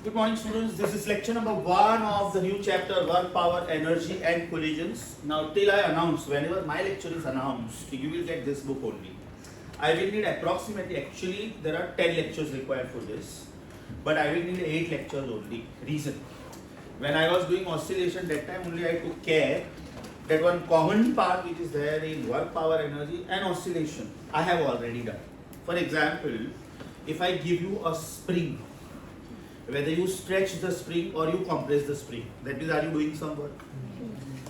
Good morning, students. This is lecture number 1 of the new chapter, work, power, energy and collisions. Now, till I announce, whenever my lecture is announced, you will get this book only. I will need approximately, actually, there are 10 lectures required for this, but I will need 8 lectures only. Reason: when I was doing oscillation, that time only I took care that one common part which is there in work, power, energy and oscillation, I have already done. For example, if I give you a spring, whether you stretch the spring or you compress the spring, that means are you doing some work?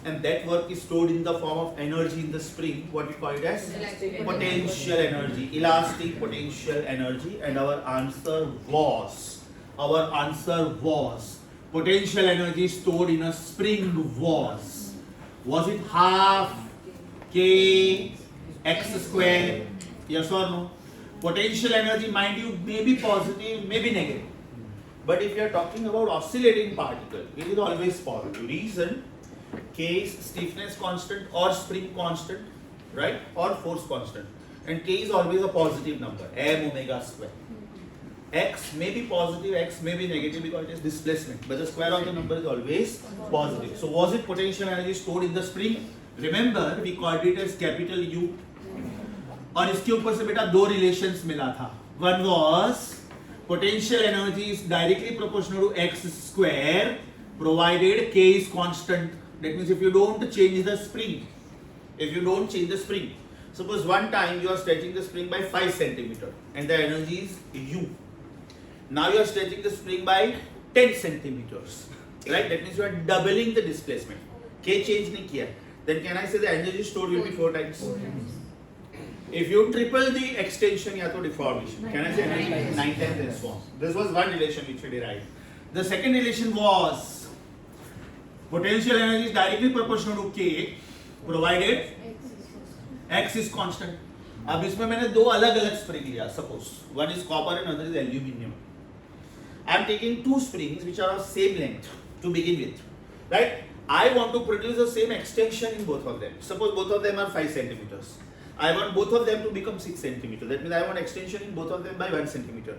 And that work is stored in the form of energy in the spring, what we call it as potential energy, elastic potential energy. And our answer was potential energy stored in a spring was it half k x square? Yes or no? Potential energy, mind you, may be positive, may be negative. But if you are talking about oscillating particle, it is always positive. Reason: K is stiffness constant or spring constant, right? Or force constant. And K is always a positive number, m omega square. X may be positive, X may be negative because it is displacement. But the square of the number is always positive. So was it potential energy stored in the spring? Remember, we called it as capital U. और इसके ऊपर से बेटा दो relations मिला था. One was potential energy is directly proportional to x square provided k is constant. That means if you don't change the spring, suppose one time you are stretching the spring by 5 centimeter and the energy is u. Now you are stretching the spring by 10 centimeters, right? That means you are doubling the displacement. K change नहीं किया. Then can I say the energy stored will be 4 times? If you triple the extension या तो deformation, can I say 9 times and so on. This was one relation which we derived. The second relation was potential energy is directly proportional to K provided X is constant. अब इसमें मैंने दो अलग-अलग spring लिया. Suppose one is copper and another is aluminium. I am taking two springs which are of same length to begin with, right? I want to produce the same extension in both of them. Suppose both of them are 5 centimeters. I want both of them to become 6 centimeters. That means I want extension in both of them by 1 centimeter.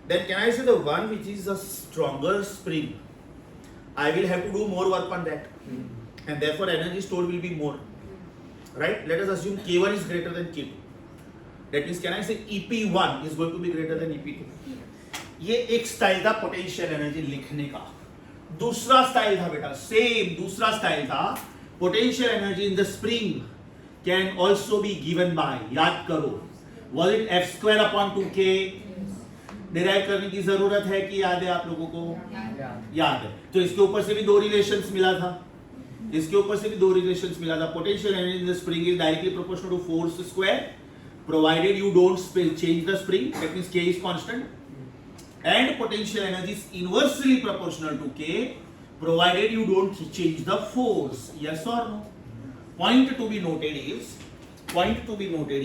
Then can I say the one which is a stronger spring, I will have to do more work on that. And therefore energy stored will be more. Right? Let us assume K1 is greater than K2. That means can I say EP1 is going to be greater than EP2. ये एक style था potential energy लिखने का. दूसरा style था बेटा, same दूसरा style था potential energy in the spring can also be given by, याद करो, was it f square upon 2k? Derive करने की जरूरत है कि याद है आप लोगों को? याद है. तो इसके ऊपर से भी दो रिलेशंस मिला था. Potential energy in the spring is directly proportional to force square provided you don't change the spring. That means k is constant. And potential energy is inversely proportional to k provided you don't change the force. Yes or no? Point to be noted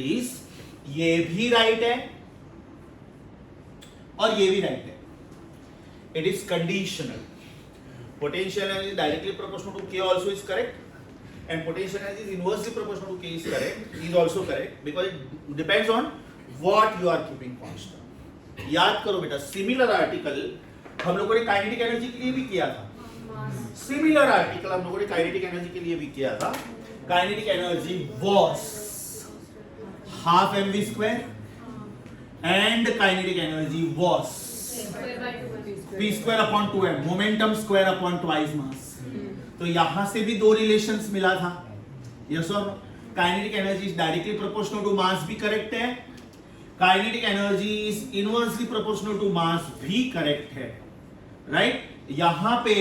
is ये भी right है और ये भी right है. It is conditional. Potential energy directly proportional to k also is correct, and potential energy is inversely proportional to k is also correct because it depends on what you are keeping constant. याद करो बेटा, similar article हम लोगों ने kinetic energy के लिए भी किया था. Kinetic energy was half mv square and kinetic energy was p square upon 2m, momentum square upon twice mass. तो यहां से भी दो रिलेशंस मिला था. यस और no? Kinetic energy is directly proportional to mass भी करेक्ट है. Kinetic energy is inversely proportional to mass भी करेक्ट है. राइट? यहां पे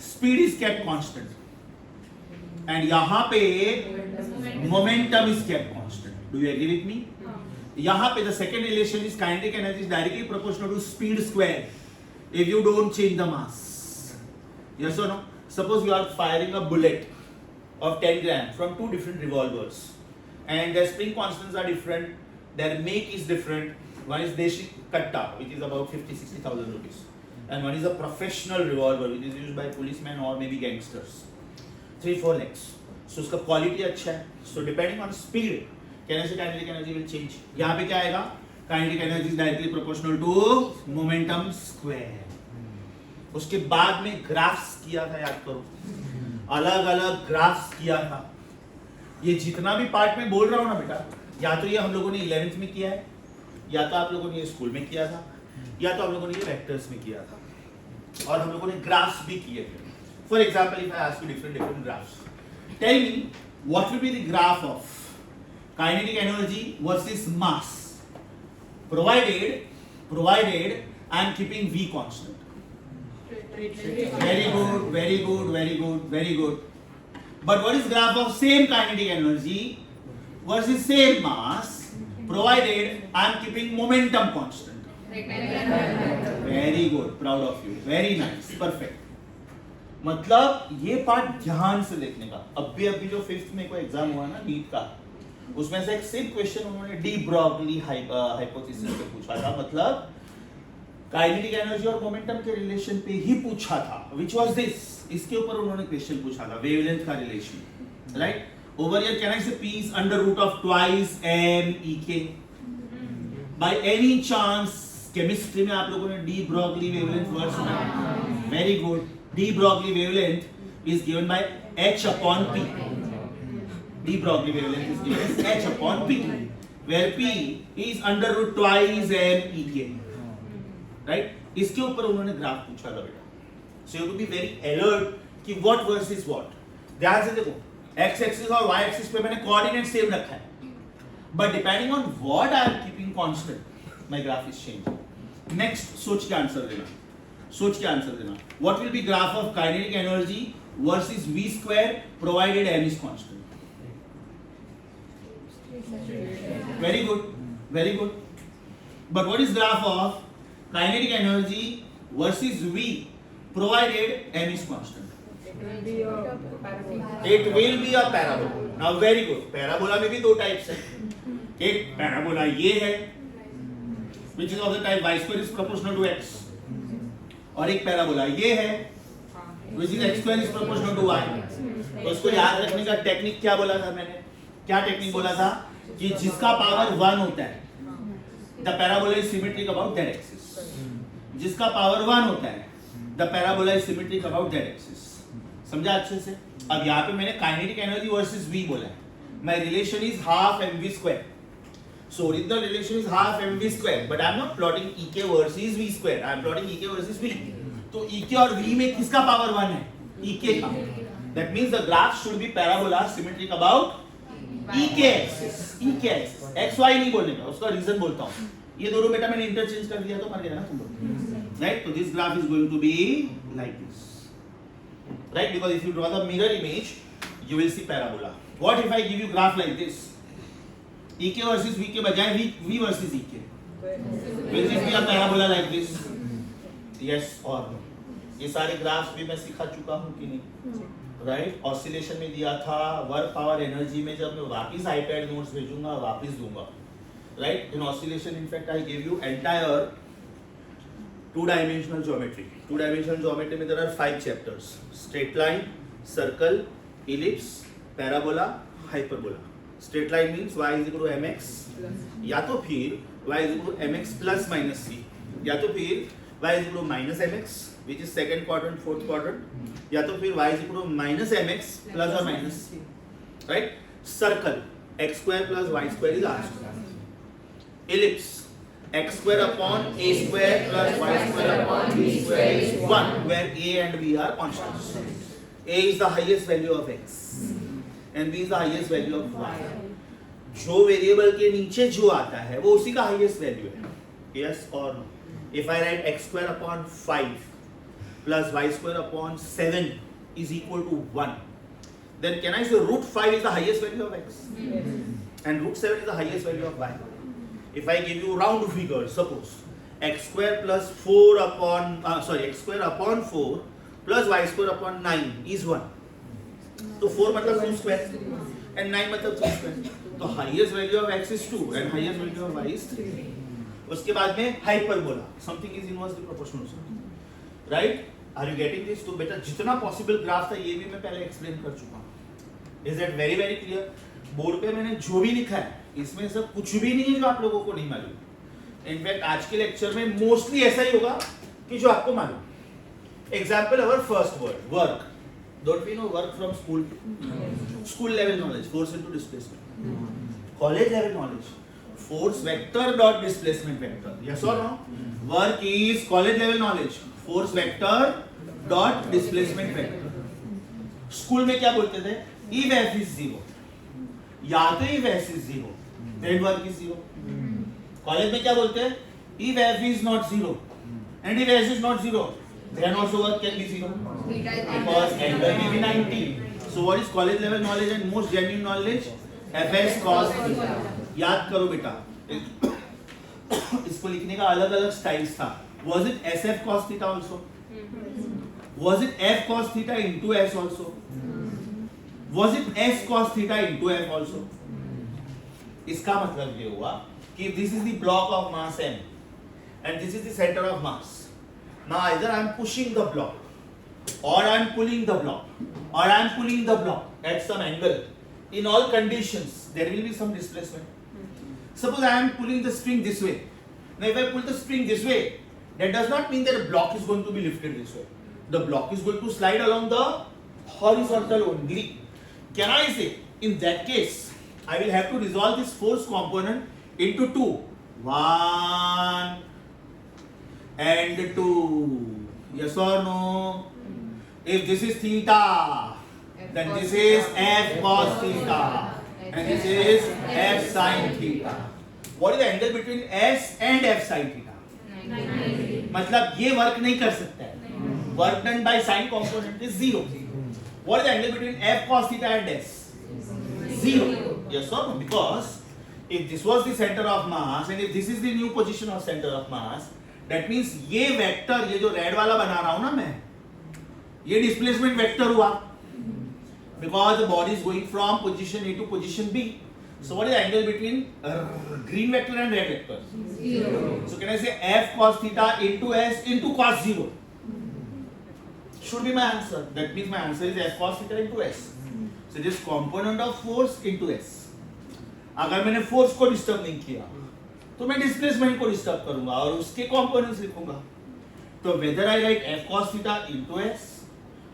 speed is kept constant and यहाँ पे momentum is kept constant. Do you agree with me? यहाँ पे the second relation is kinetic energy is directly proportional to speed square if you don't change the mass. Yes or no? Suppose you are firing a bullet of 10 grams from two different revolvers and their spring constants are different, their make is different. One is Deshi Katta which is about 50,000-60,000 rupees and one is a professional revolver which is used by policemen or maybe gangsters. 3-4 lakhs. So उसका quality अच्छा है. So depending on speed, kinetic energy will change. यहाँ पे क्या आएगा? Kinetic energy is directly proportional to momentum square. उसके बाद में ग्राफ्स किया था, याद करो, अलग अलग ग्राफ्स किया था। ये जितना भी पार्ट में बोल रहा हूं ना बेटा, या तो ये हम लोगों ने 11th में किया है, या तो आप लोगों ने ये स्कूल में किया था, या तो हम लोगों ने ये वेक्टर्स में किया था, और हम लोगों ने ग्राफ्स भी किए थे। For example, if I ask you different graphs, tell me what will be the graph of kinetic energy versus mass provided I am keeping V constant. Very good, very good, very good, very good. But what is graph of same kinetic energy versus same mass provided I am keeping momentum constant? Very good, proud of you, very nice, perfect. मतलब ये part ध्यान से देखने का। अभी जो 5th में कोई एग्जाम हुआ ना नीट का, उसमें से एक सेम क्वेश्चन उन्होंने डी ब्रॉगली हाइपोथेसिस पे पूछा था, मतलब काइनेटिक एनर्जी और मोमेंटम के रिलेशन पे ही पूछा था, व्हिच वाज दिस, इसके ऊपर उन्होंने क्वेश्चन पूछा था, वेवलेंथ का relation, right? Over here can I से P is under root of twice m ek. By any chance chemistry में आप लोगों ने डी ब्रॉगली वेवलेंथ वर्ड सुना? Very good. De Broglie wavelength is given by h upon p. D Broglie wavelength is given as h upon p, where p is under root twice m ek, right? इसके ऊपर उन्होंने graph पूछा था बेटा, so you have to be very alert कि what versus what. ध्यान से देखो, x axis और y axis पे मैंने कोऑर्डिनेट सेम रखा है, but depending on what I am keeping constant, my graph is changing. Next, सोच के आंसर देना. What will be graph of kinetic energy versus v square provided m is constant? Very good. But what is graph of kinetic energy versus V provided m is constant? It will be a parabola. Now very good. Parabola में भी दो types है. एक parabola ये है, which is of the type y square is proportional to x, और एक parabola ये है, which is x square is proportional to y. तो इसको याद रखने का टेक्निक क्या बोला था मैंने? क्या टेक्निक बोला था? कि जिसका पावर 1 होता है, the parabola is symmetric about that axis. जिसका पावर 1 होता है, the parabola is symmetric about that axis. समझा अच्छे से? अब यहाँ पे मैंने काइनेटिक एनर्जी वर्सेस v बोला है. My relation is half mv square. So original relation is half mv square, but I am not plotting ek versus v square, I am plotting ek versus v. तो ek और v में किसका power 1 है? ek का. That means the graph should be parabola symmetric about ek axis. xy नहीं बोलने का, उसका रीजन बोलता हूँ. ये दोनों बेटा मैंने इंटरचेंज कर दिया तो मर गया ना तुम लोग, राइट? तो this graph is going to be like this, right? Because if you draw the mirror image you will see parabola. What if I give you graph like this, ek versus v के बजाय v versus ek, will this be a parabola like this? Yes और no? ये सारे graphs भी मैं सिखा चुका हूँ कि नहीं, राइट? ऑसिलेशन में दिया था, वर्क पावर एनर्जी में जब मैं वापस आईपैड नोट्स भेजूंगा वापस दूंगा, right? In oscillation in fact I give you entire 2-dimensional geometry. 2-dimensional geometry में there are 5 chapters: straight line, circle, ellipse, parabola, hyperbola. Straight line means y is equal to mx, या तो फिर y is equal to mx plus minus c, या तो फिर y is equal to minus mx, which is second quadrant, fourth quadrant, या तो फिर y is equal to minus mx plus or minus c, right? Circle, x square plus y square is r square. Ellipse, x square upon a square plus y square upon b square is 1, where a and b are constants. A is the highest value of x and b is the highest value of y. जो variable के नीचे जो आता है वो उसी का highest value है. यस और no? If I write x square upon 5 plus y square upon 7 is equal to 1, then can I say root 5 is the highest value of x? Yes. And root 7 is the highest value of y? If I give you round figures, suppose x square plus 4 upon x square upon 4 plus y square upon 9 is 1. तो 4 मतलब 2 square and 9 मतलब 3 square. तो highest value of x is 2 and highest value of y is 3. उसके बाद में hyperbola, something is inversely proportional, right? Are you getting this? तो बेटा जितना पॉसिबल ग्राफ था ये भी मैं पहले एक्सप्लेन कर चुका हूँ. Is that very very clear? Board पे मैंने जो भी लिखा है इसमें सब कुछ भी नहीं है जो आप लोगों को नहीं मालूम. इनफैक्ट आज के लेक्चर में मोस्टली ऐसा ही होगा कि जो आपको मालूम. Example, our first word, work. Don't we know work from school? School level knowledge, force into displacement. College level knowledge, force vector dot displacement vector. Yes or no? Work is college level knowledge, force vector dot displacement vector. School में क्या बोलते थे? If f is 0, या तो if s is 0, then work is 0. College में क्या बोलते हैं? If f is not 0, and if s is not 0, then also work can be 0. Because angle will be 90. So what is college level knowledge and most genuine knowledge? fs cos theta. याद करो बेटा. इसको लिखने का अलग अलग styles था. Was it sf cos theta also? Was it f cos theta into s also? Was it s cos theta into f also? इसका मतलब ये हुआ कि this is the block of mass m and this is the center of mass. Now either I am pushing the block or I am pulling the block or I am pulling the block at some angle. In all conditions there will be some displacement. Suppose I am pulling the spring this way. Now if I pull the spring this way, that does not mean that the block is going to be lifted this way. The block is going to slide along the horizontal only. Can I say in that case I will have to resolve this force component into two. One and 2. Yes or no? If this is theta, then this is f cos theta and this is f sin theta. What is the angle between s and f sin theta? 90. मतलब ये work नहीं कर सकता है. Work done by sin component is 0. What is the angle between f cos theta and s? 0. Yes or no? Because if this was the center of mass and if this is the new position of center of mass, that means ये vector, ये जो red वाला बना रहा हूं ना मैं, ये डिस्प्लेसमेंट वेक्टर हुआ, because the body is going from position A to position B. So what is the angle between green vector and red vector? 0. So can I say f cos theta into s into cos 0? Should be my answer. That means my answer is f cos theta into s. So this component of force into s. अगर मैंने force को disturb नहीं किया तो मैं displacement को disturb करूंगा और उसके कंपोनेंट्स लिखूंगा. तो whether I write f cos theta into s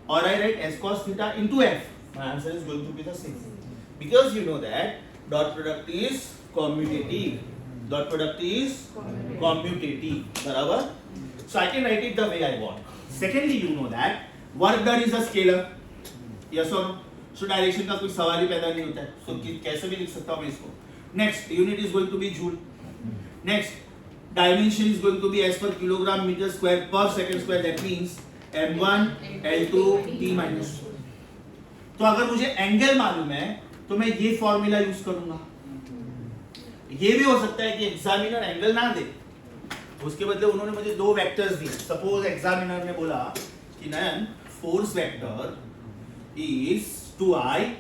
or I write s cos theta into f, my answer is going to be the same, because you know that dot product is commutative. Dot product is commutative. बराबर? So I can write it the way I want. Secondly, you know that work done is a scalar. Yes or no? So direction का कोई सवाल ही पैदा नहीं होता है. So कैसे भी लिख सकता हूँ मैं इसको. Next unit is going to be joule. Next dimension is going to be as per kilogram meter square per second square. That means m1 l2 t minus 2. तो अगर मुझे एंगल मालूम है तो मैं ये फॉर्मूला यूज करूंगा. ये भी हो सकता है कि एग्जामिनर एंगल ना दे, उसके बदले उन्होंने मुझे दो वेक्टर्स दिए. सपोज एग्जामिनर ने बोला कि नयन force vector is 2i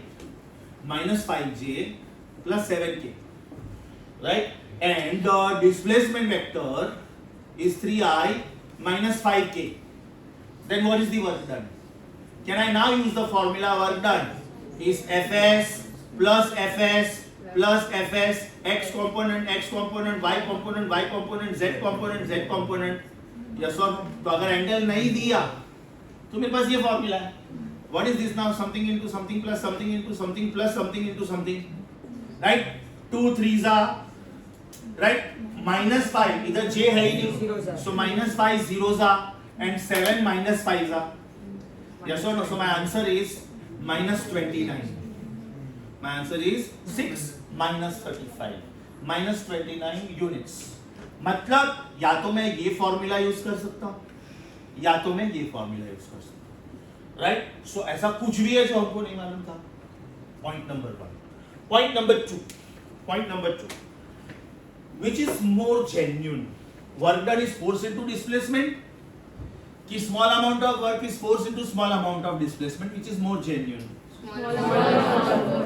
minus 5j plus 7k, right? And the displacement vector is 3i minus 5k. Then what is the work done? Can I now use the formula work done is fs plus fs plus fs, x component, y component, z component. Yes or no? तो अगर angle नहीं दिया तो मेरे पास ये formula है. What is this now? Something into something plus something into something plus something into something, right? 2 3s are, right? minus 5 इधर j है ही नहीं, so minus 5 zeros are and 7 minus 5s are. Yes or no? So my answer is minus 29. My answer is 6 minus 35 minus 29 units. मतलब या तो मैं ये formula use कर सकता हूं या तो मैं ये फॉर्मूला यूज कर सकता हूं. राइट? सो ऐसा कुछ भी है जो हमको नहीं मालूम था. Point number 1. Point number 2, which is more genuine? Work done is force into displacement कि small amount of work is force into small amount of displacement, which is more genuine?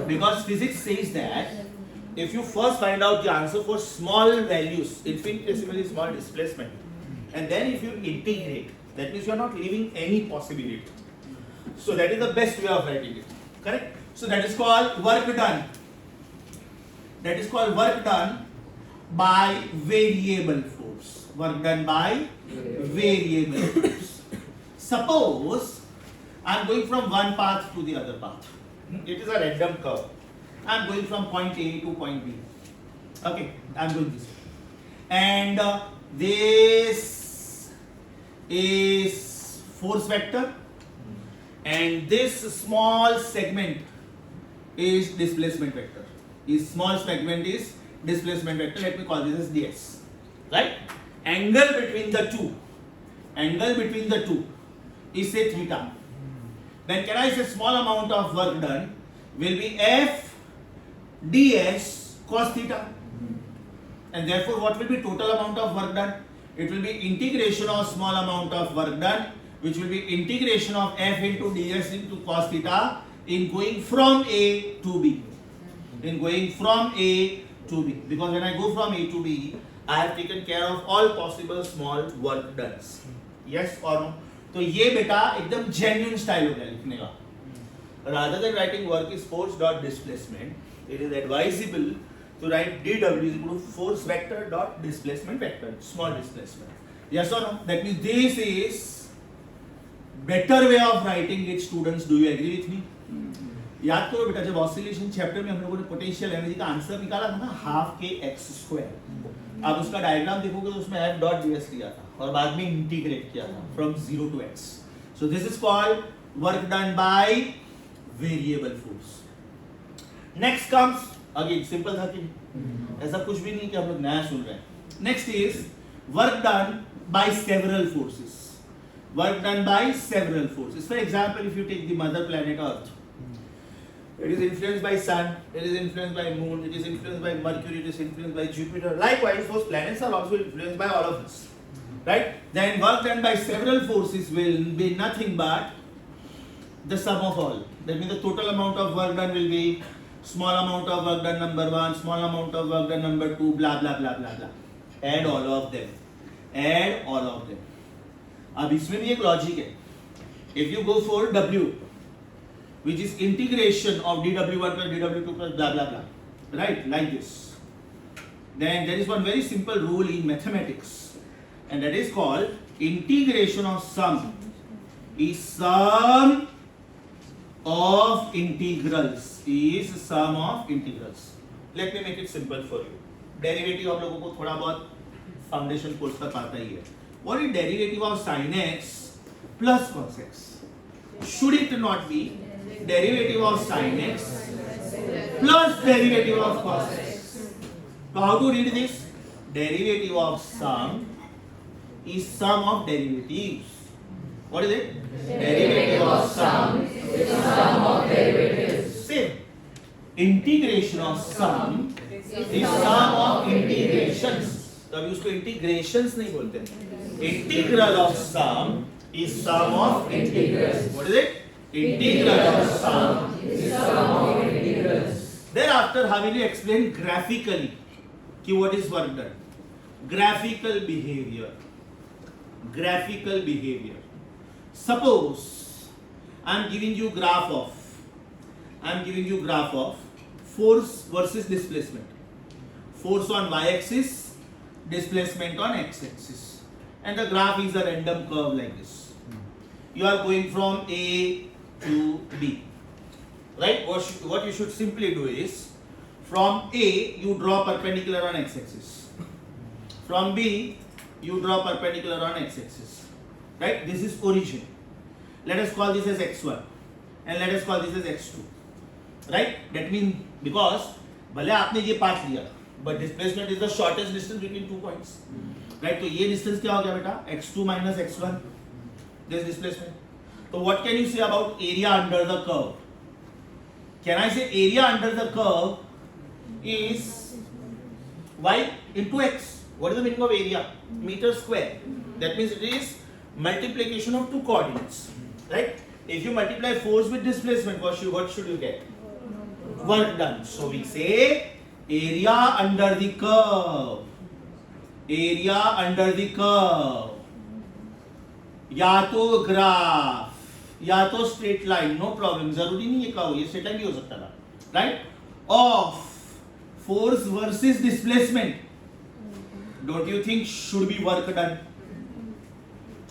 Because physics says that if you first find out the answer for small values, infinitesimally small displacement, and then if you integrate, that means you are not leaving any possibility. So that is the best way of writing it. Correct? So that is called work done. That is called work done by variable force. Work done by variable force. suppose I'm going from one path to the other path. It is a random curve. I'm going from point A to point B. Okay, I'm going this way. And this is force vector, and this small segment is displacement vector. This small segment is displacement vector. Let me call this as ds. Right? Angle between the two is say theta. Then can I say small amount of work done will be f ds cos theta. And therefore what will be total amount of work done? It will be integration of small amount of work done, which will be integration of f into ds into cos theta in going from A to B. In going from A to B. Because when I go from A to B, I have taken care of all possible small work done. Yes or no? तो ये बेटा एकदम genuine style हो गया लिखने का. Rather than writing work is force dot displacement, it is advisable to write dw is equal to force vector dot displacement vector, small displacement. Yes or no? That means this is better way of writing it, students. Do you agree with me? याद करो बेटा, जब oscillation chapter में हम लोगों ने potential energy का answer निकाला था ना, हाफ के एक्स स्क्वायर. आप उसका डायग्राम देखोगे तो उसमें f डॉट ds लिया था और बाद में इंटीग्रेट किया था from 0 to x. So this is called work done by variable force. Next comes again simple था कि ऐसा कुछ भी नहीं कि हम लोग नया सुन रहे हैं. Next is work done by several forces. Work done by several forces. For example, if you take the mother planet Earth, it is influenced by sun, it is influenced by moon, it is influenced by Mercury, it is influenced by Jupiter. Likewise, those planets are also influenced by all of us, right? Then work done by several forces will be nothing but the sum of all. That means the total amount of work done will be small amount of work done number 1, small amount of work done number 2, blah blah blah blah blah. Add all of them. Add all of them. अब इसमें भी एक logic है. If you go for W, which is integration of dw1 plus dw2 plus blah blah blah, right, like this, then there is one very simple rule in mathematics, and that is called integration of sum is sum of integrals. Is sum of integrals. Let me make it simple for you. Derivative आप लोगों को थोड़ा बहुत foundation course का आता ही है. What is derivative of sin x plus cos x? Should it not be derivative of sin x plus derivative of cos x? So how to read this? Derivative of sum is sum of derivatives. What is it? Derivative of sum is sum of derivatives. Same. Integration of sum is sum of integrations. तो अभी उसको integrations नहीं बोलते. Integral of sum is sum of integrals. What is it? Integral of sum is sum of integrals. Thereafter, how will you explain graphically कि what is work done? Graphical behavior. Graphical behavior. Suppose I am giving you graph of force versus displacement. Force on y-axis, displacement on x-axis, and the graph is a random curve like this. You are going from A to B, right? What you should simply do is, from A you draw perpendicular on x-axis, from B you draw perpendicular on x-axis, right? This is origin. Let us call this as x1 and let us call this as x2, right? That means because भले आपने ये path लिया, but displacement is the shortest distance between 2 points, right? तो ये distance क्या हो गया बेटा? x2 minus x1. This displacement. So what can you say about area under the curve? Can I say area under the curve is y into x? What is the meaning of area? Meter square. That means it is multiplication of two coordinates, right? If you multiply force with displacement, what should you get? Work done. So we say area under the curve. Area under the curve. या तो graph या तो straight line, no problem. जरूरी नहीं है curve, ये straight line भी हो सकता था, right? Of force versus displacement. Don't you think should be work done?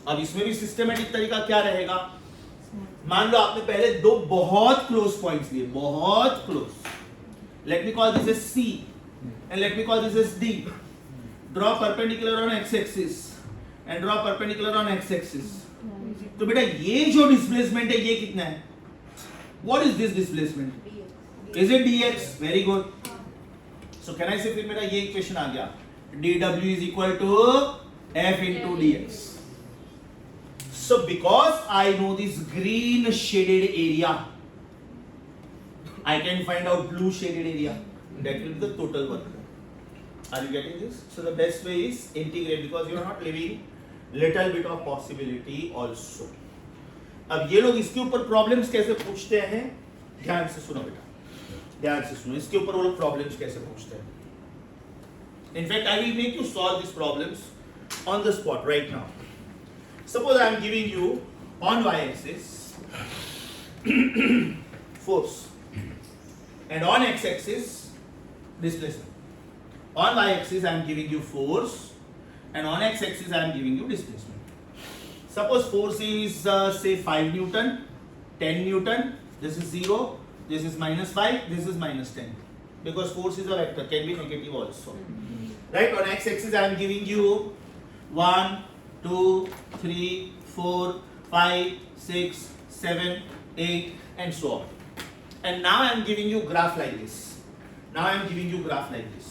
अब इसमें भी सिस्टमेटिक तरीका क्या रहेगा, मान लो आपने पहले दो बहुत क्लोज पॉइंट्स लिए, बहुत close, let me call this as C and let me call this as D. Draw perpendicular on x-axis and draw perpendicular on x-axis. तो बेटा ये जो डिस्प्लेसमेंट है ये कितना है? What is this displacement? Is it dx? Very good. So can I say फिर मेरा ये इक्वेशन आ गया, dw is equal to f into dx. So because I know this green shaded area, I can find out blue shaded area. That will be the total work. Are you getting this? So the best way is integrate, because you are not leaving little bit of possibility also. अब ये लोग इसके ऊपर problems कैसे पूछते हैं, ध्यान से सुनो बेटा, ध्यान से सुनो, इसके ऊपर वो लोग प्रॉब्लम्स कैसे पूछते हैं. In fact, I will make you solve these problems on the spot right now. Suppose I am giving you on y-axis force and on x-axis displacement. On y-axis I am giving you force and on x-axis I am giving you displacement. Suppose force is say 5 Newton, 10 Newton, this is 0, this is -5, this is -10, because force is a vector, can be negative also. Right, on x-axis I am giving you 1, 2, 3, 4, 5, 6, 7, 8 and so on. And now I am giving you graph like this. Now I am giving you graph like this.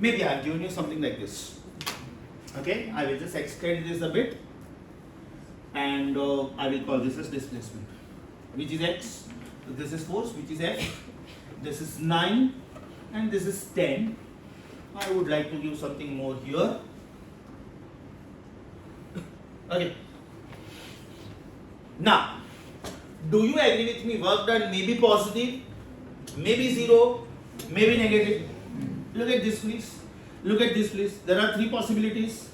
Maybe I have given you something like this. Okay, I will just extend this a bit. And I will call this as displacement, which is x. So this is force, which is f. This is 9 and this is 10. I would like to give something more here. Okay. Now, do you agree with me? Work done may be positive, maybe 0, maybe negative. Look at this please. Look at this please. There are 3 possibilities.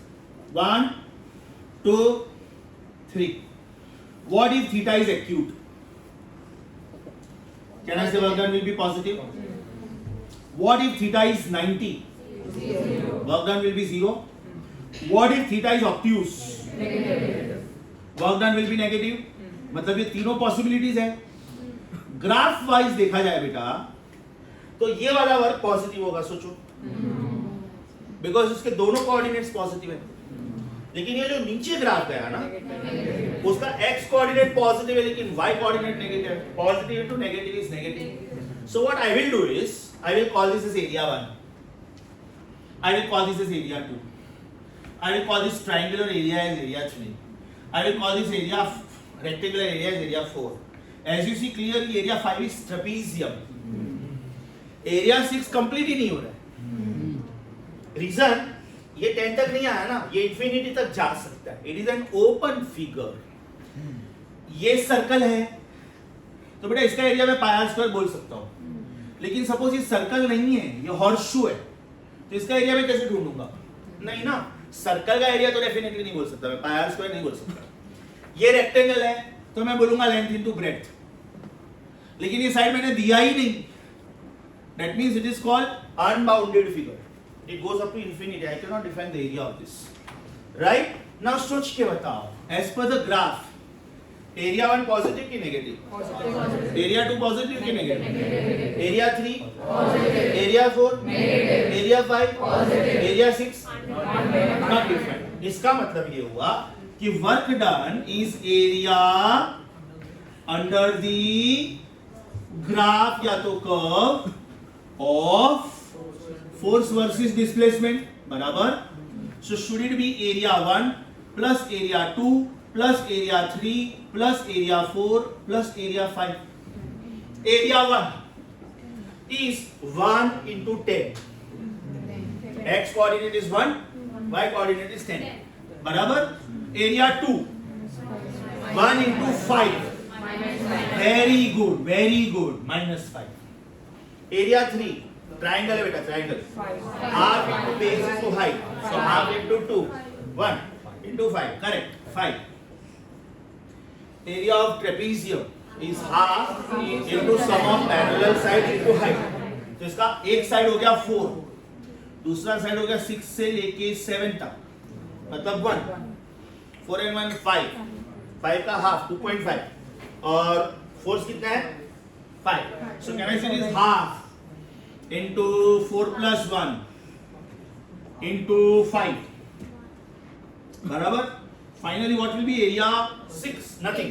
1, 2, 3. What if theta is acute? Can I say work done will be positive? What if theta is 90? 0. Work done will be 0. What if theta is obtuse? Negative. Work done will be negative. मतलब ये तीनों possibilities है. Graph wise देखा जाए बेटा तो ये वाला वर्क पॉजिटिव होगा, सोचो, बिकॉज उसके दोनों कोऑर्डिनेट्स पॉजिटिव है. लेकिन ये जो नीचे ग्राफ गया ना उसका x कोऑर्डिनेट पॉजिटिव है लेकिन y कोऑर्डिनेट नेगेटिव है. Positive into negative is negative. So what I will do is I will call this as area 1. I will call this as area 2. I will call this triangular area as area 3. I will call this area rectangular area as area 4. As you see clearly, area 5 is trapezium. Area 6 complete ही नहीं हो रहा है. Reason ये 10 तक नहीं आया ना, ये infinity तक जा सकता है. It is an open figure. ये सर्कल है तो बेटा इसका एरिया मैं पाई आर स्क्वायर बोल सकता हूँ. लेकिन सपोज ये सर्कल नहीं है, ये हॉर्सशू है, तो इसका एरिया मैं कैसे ढूंढूंगा? नहीं ना, सर्कल का एरिया तो डेफिनेटली नहीं बोल सकता मैं, पाई आर स्क्वायर नहीं बोल सकता. ये रेक्टेंगल है तो मैं बोलूंगा लेंथ इनटू ब्रेड्थ. लेकिन ये साइड मैंने दिया ही नहीं. That means it is called unbounded figure. It goes up to infinity. I can not define the area of this. Right now सोच के बताओ, as per the graph area 1 positive की नेगेटिव? एरिया 2 पॉजिटिव की negative? Area 3 positive? Area 4 negative? Area 5 positive? Area 6 not defined. इसका मतलब ये हुआ कि work done is area under the graph या तो curve of force versus displacement. बराबर. So should it be area 1 plus area 2 plus area 3 plus area 4 plus area 5. Area 1 is 1 into 10. X coordinate is 1, Y coordinate is 10. बराबर. Area 2 1 into 5. Very good, very good. -5. Area 3 triangle है बेटा, triangle half into base into height, so half into 2 1 into 5, correct 5. Area of trapezium is half into sum of parallel side into height. तो इसका एक side हो गया 4, दूसरा side हो गया 6 से लेके 7 तक, मतलब 1 4 and 1 5, 5 का हाफ 2.5 और फोर्स कितना है 5. सो कैन आई से is half into 4 plus 1 into 5 बराबर. Finally what will B area 6, nothing.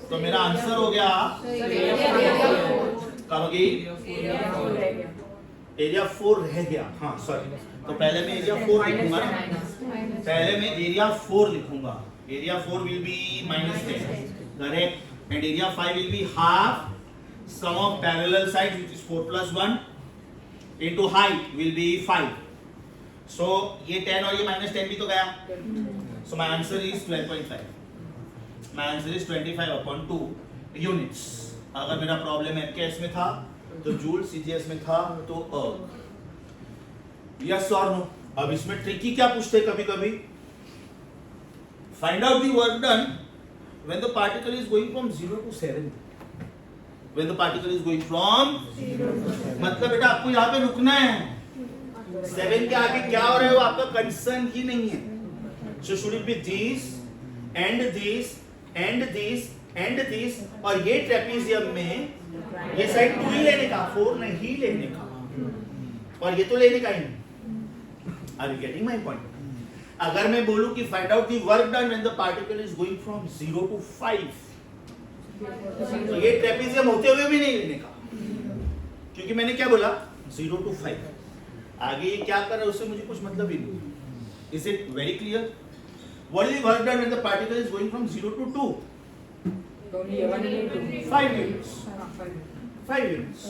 तो मेरा आंसर हो गया क्या होगी, एरिया 4 रह गया. हाँ सॉरी, तो पहले मैं एरिया 4 लिखूंगा ना, पहले मैं एरिया 4 लिखूंगा. Area 4 will be -10, correct. And area 5 will be half sum of parallel sides which is 4 plus 1 into height will be 5. सो ये 10 और ये -10 भी तो गया. So my answer is 12.5. My answer is 25/2 units. अगर मेरा प्रॉब्लम एफकेएस में था तो जूल, सीजीएस में था तो यस और नो. अब इसमें ट्रिकी क्या पूछते हैं कभी कभी, find out the work done when the particle is going from 0 to 7. When the particle is going from, मतलब बेटा आपको यहाँ पे रुकना है. 7 के आगे क्या हो रहा है वो आपका कंसर्न ही नहीं है. सो should it B this and this and this and this, और ये ट्रेपेजियम में ये साइड 2 ही लेने का, 4 नहीं लेने का, और ये तो लेने का ही नहीं. Are you getting my point? अगर मैं बोलूं कि find out the work done when the particle is going from 0 to 5, तो ये ट्रेपेजियम होते हुए भी नहीं लेने का, क्योंकि मैंने क्या बोला 0 to 5. आगे ये क्या कर रहा है उससे मुझे कुछ मतलब ही नहीं. Is it very clear? What is the work done when the particle is going from 0 to 2? 5 units. 5 units.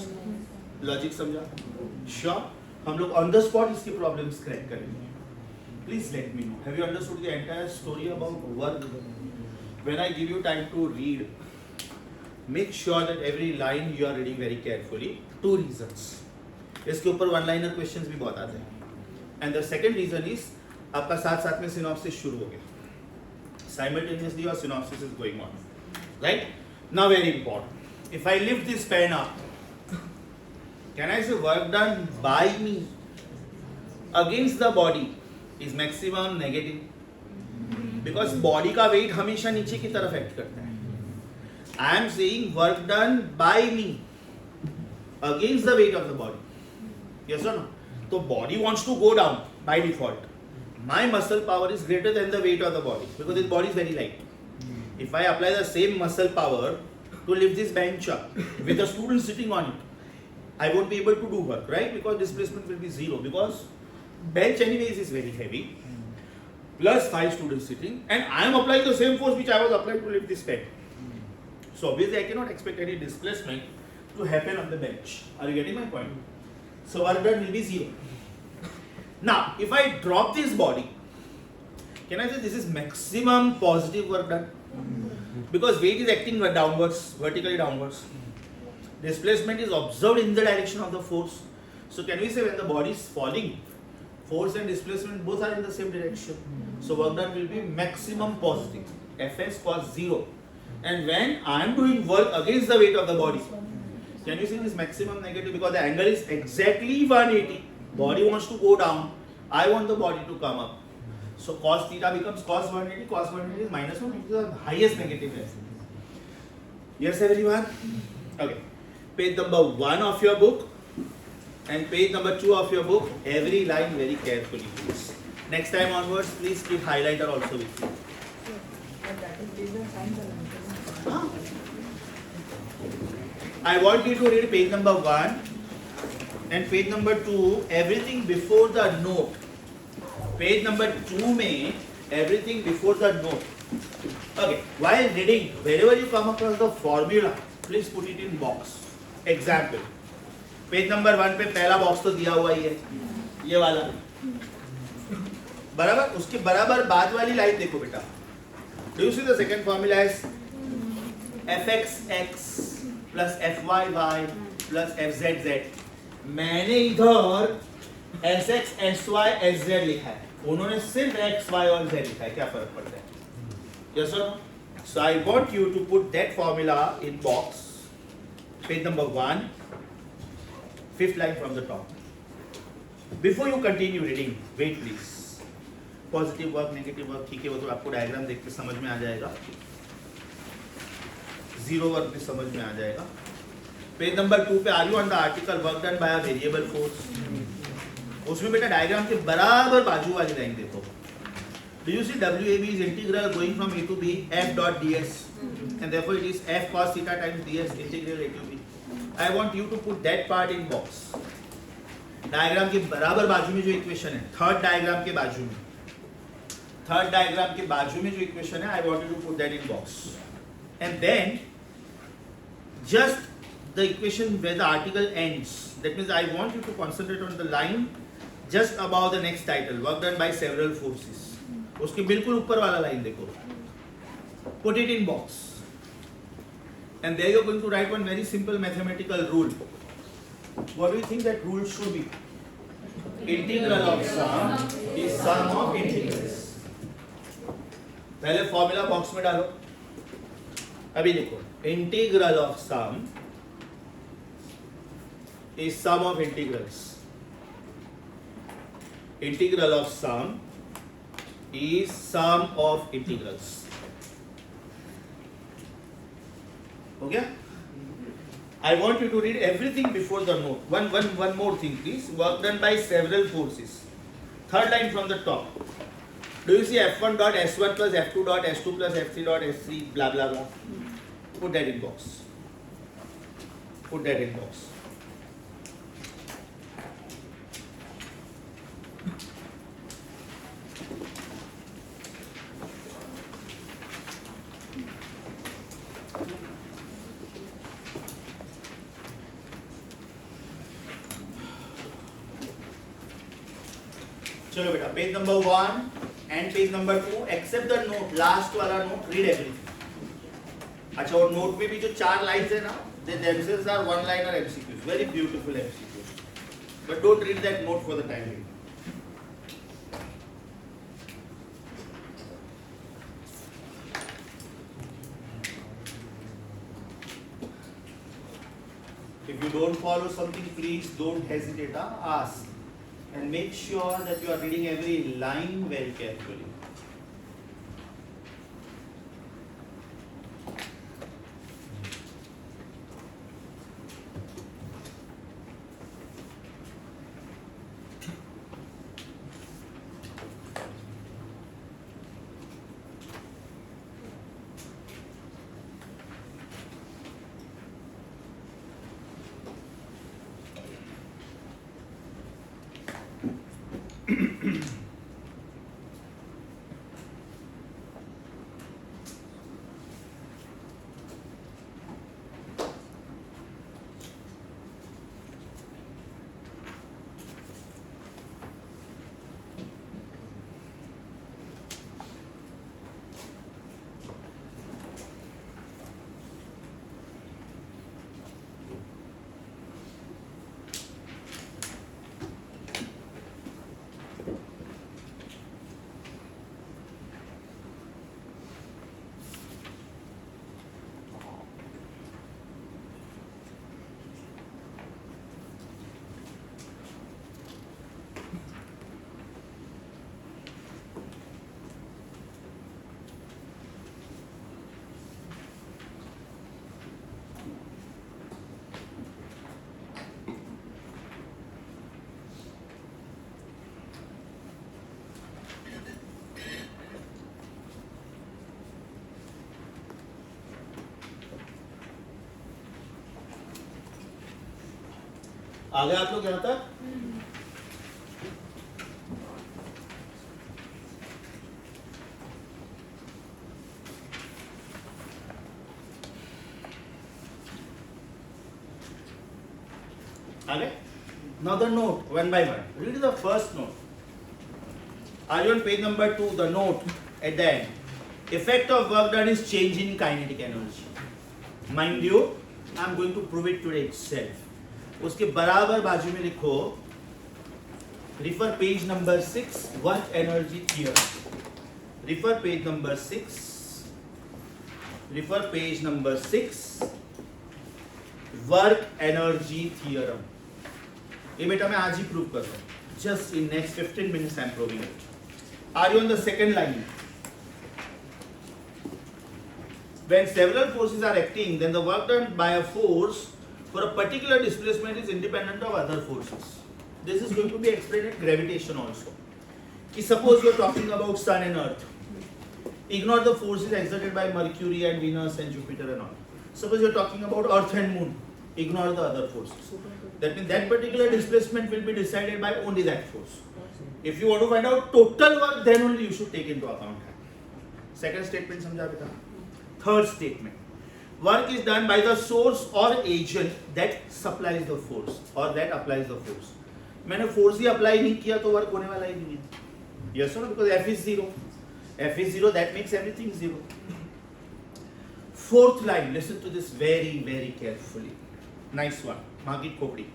Logic समझा? श्योर. हम लोग ऑन द स्पॉट इसकी प्रॉब्लम्स क्रैक करेंगे. Please let me know, have you understood the entire story about work? When I give you time to read, make sure that every line you are reading very carefully. 2 reasons. इसके ऊपर one liner questions भी बहुत आते हैं. And the second reason is आपका साथ साथ में सिनॉप्सिस शुरू हो गया. साइमल्टेनियसली और synopsis is going on. Right? Now very important. If I lift this pen up, can I say work done by me against the body is maximum negative? Because body का weight हमेशा नीचे की तरफ act करता है. I am saying work done by me against the weight of the body. Yes or no? So body wants to go down by default. My muscle power is greater than the weight of the body because this body is very light. If I apply the same muscle power to lift this bench up with a student sitting on it, I won't be able to do work, right? Because displacement will be 0, because bench anyways is very heavy, plus 5 students sitting, and I am applying the same force which I was applying to lift this pen. So obviously I cannot expect any displacement to happen on the bench. Are you getting my point? So work done will be 0. Now, if I drop this body, can I say this is maximum positive work done? Because weight is acting downwards, vertically downwards. Displacement is observed in the direction of the force. So can we say when the body is falling, force and displacement both are in the same direction? So work done will be maximum positive. Fs cos 0. And when I am doing work against the weight of the body, can you see this maximum negative? Because the angle is exactly 180. Body wants to go down. I want the body to come up. So cos theta becomes cos 180. Cos 180 is -1, which is the highest negative. Yes, everyone? Okay. Page number 1 of your book and page number 2 of your book. Every line very carefully, please. Next time onwards, please keep highlighter also with you. I want you to read page number 1 and page number 2. Everything before the note. Page number 2 में everything before the note. Okay. While reading, wherever you come across the formula, please put it in box. Example. Page number 1 पे पहला box तो दिया हुआ ही है, ये वाला. बराबर. उसके बराबर बाद वाली लाइन देखो बेटा. Do you see the second formula as fxx plus fyy plus FZZ, मैंने इधर SX, SY, SZ लिखा है, उन्होंने सिर्फ X, Y और Z लिखा है, क्या फर्क पड़ता है? Yes or no? So I want you to put that formula in box, page number 1, 5th line from the top. Before you continue reading, wait please. Positive work, negative work, ठीक है, वो तो आपको डायग्राम देख के समझ में आ जाएगा, जीरो वर्क भी समझ में आ जाएगा. पेज नंबर 2 पे are you on the article work done by a variable force. उसमें बेटा डायग्राम के बराबर बाजू वाली लाइन देखो. Do you see WAB is integral going from A to B f dot ds and therefore it is f cos theta times ds integral A to B. I want you to put that part in box. Diagram के बराबर बाजू में जो equation है, third diagram के बाजू में जो इक्वेशन है, I want you to put that in box. And then just the equation where the article ends, that means I want you to concentrate on the line just above the next title, work done by several forces. उसके बिल्कुल ऊपर वाला line देखो, put it in box. And there you're going to write one very simple mathematical rule. What do you think that rule should be? Integral of sum is sum of integrals. पहले formula box में डालो. अभी देखो, integral of sum is sum of integrals. Integral of sum is sum of integrals. हो गया? I want you to read everything before the note. One more thing, please. Work done by several forces. Third line from the top. Do you see F1 dot S1 plus F2 dot S2 plus F3 dot S3 blah blah blah? Put that in box. Put that in box. चलो बेटा, page number 1 and page number 2 except the note, last वाला note, read everything. अच्छा, और note में भी जो 4 lines है ना, दे themselves are one liner MCQs, very beautiful MCQs, but don't read that note for the time being. If you don't follow something, please don't hesitate, ask. And make sure that you are reading every line very carefully. आगे आप लोग यहाँ तक? आगे? Now the note, one by one. Read the first note. Are you on page number 2? The note at the end. Effect of work done is change in kinetic energy. Mind you, I am going to prove it today itself. उसके बराबर बाजू में लिखो refer page number 6 work energy theorem. Refer page number 6. Refer page number 6 work energy theorem. ये बेटा मैं आज ही प्रूव कर रहा हूं. Just in next 15 minutes I am proving it. Are you on the second line? When several forces are acting, then the work done by a force for a particular displacement is independent of other forces. This is going to be explained in gravitation also. Ki suppose you are talking about Sun and Earth. Ignore the forces exerted by Mercury and Venus and Jupiter and all. Suppose you are talking about Earth and Moon. Ignore the other forces. That means that particular displacement will be decided by only that force. If you want to find out total work, then only you should take into account that. Second statement समझा बेटा? Third statement. Work is done by the source or agent that supplies the force or that applies the force. मैंने force ही apply नहीं किया तो work होने वाला ही नहीं है. Yes or no? Because F is 0. F is 0, that makes everything 0. Fourth line, listen to this very, very carefully. Nice one. Magit Kopri.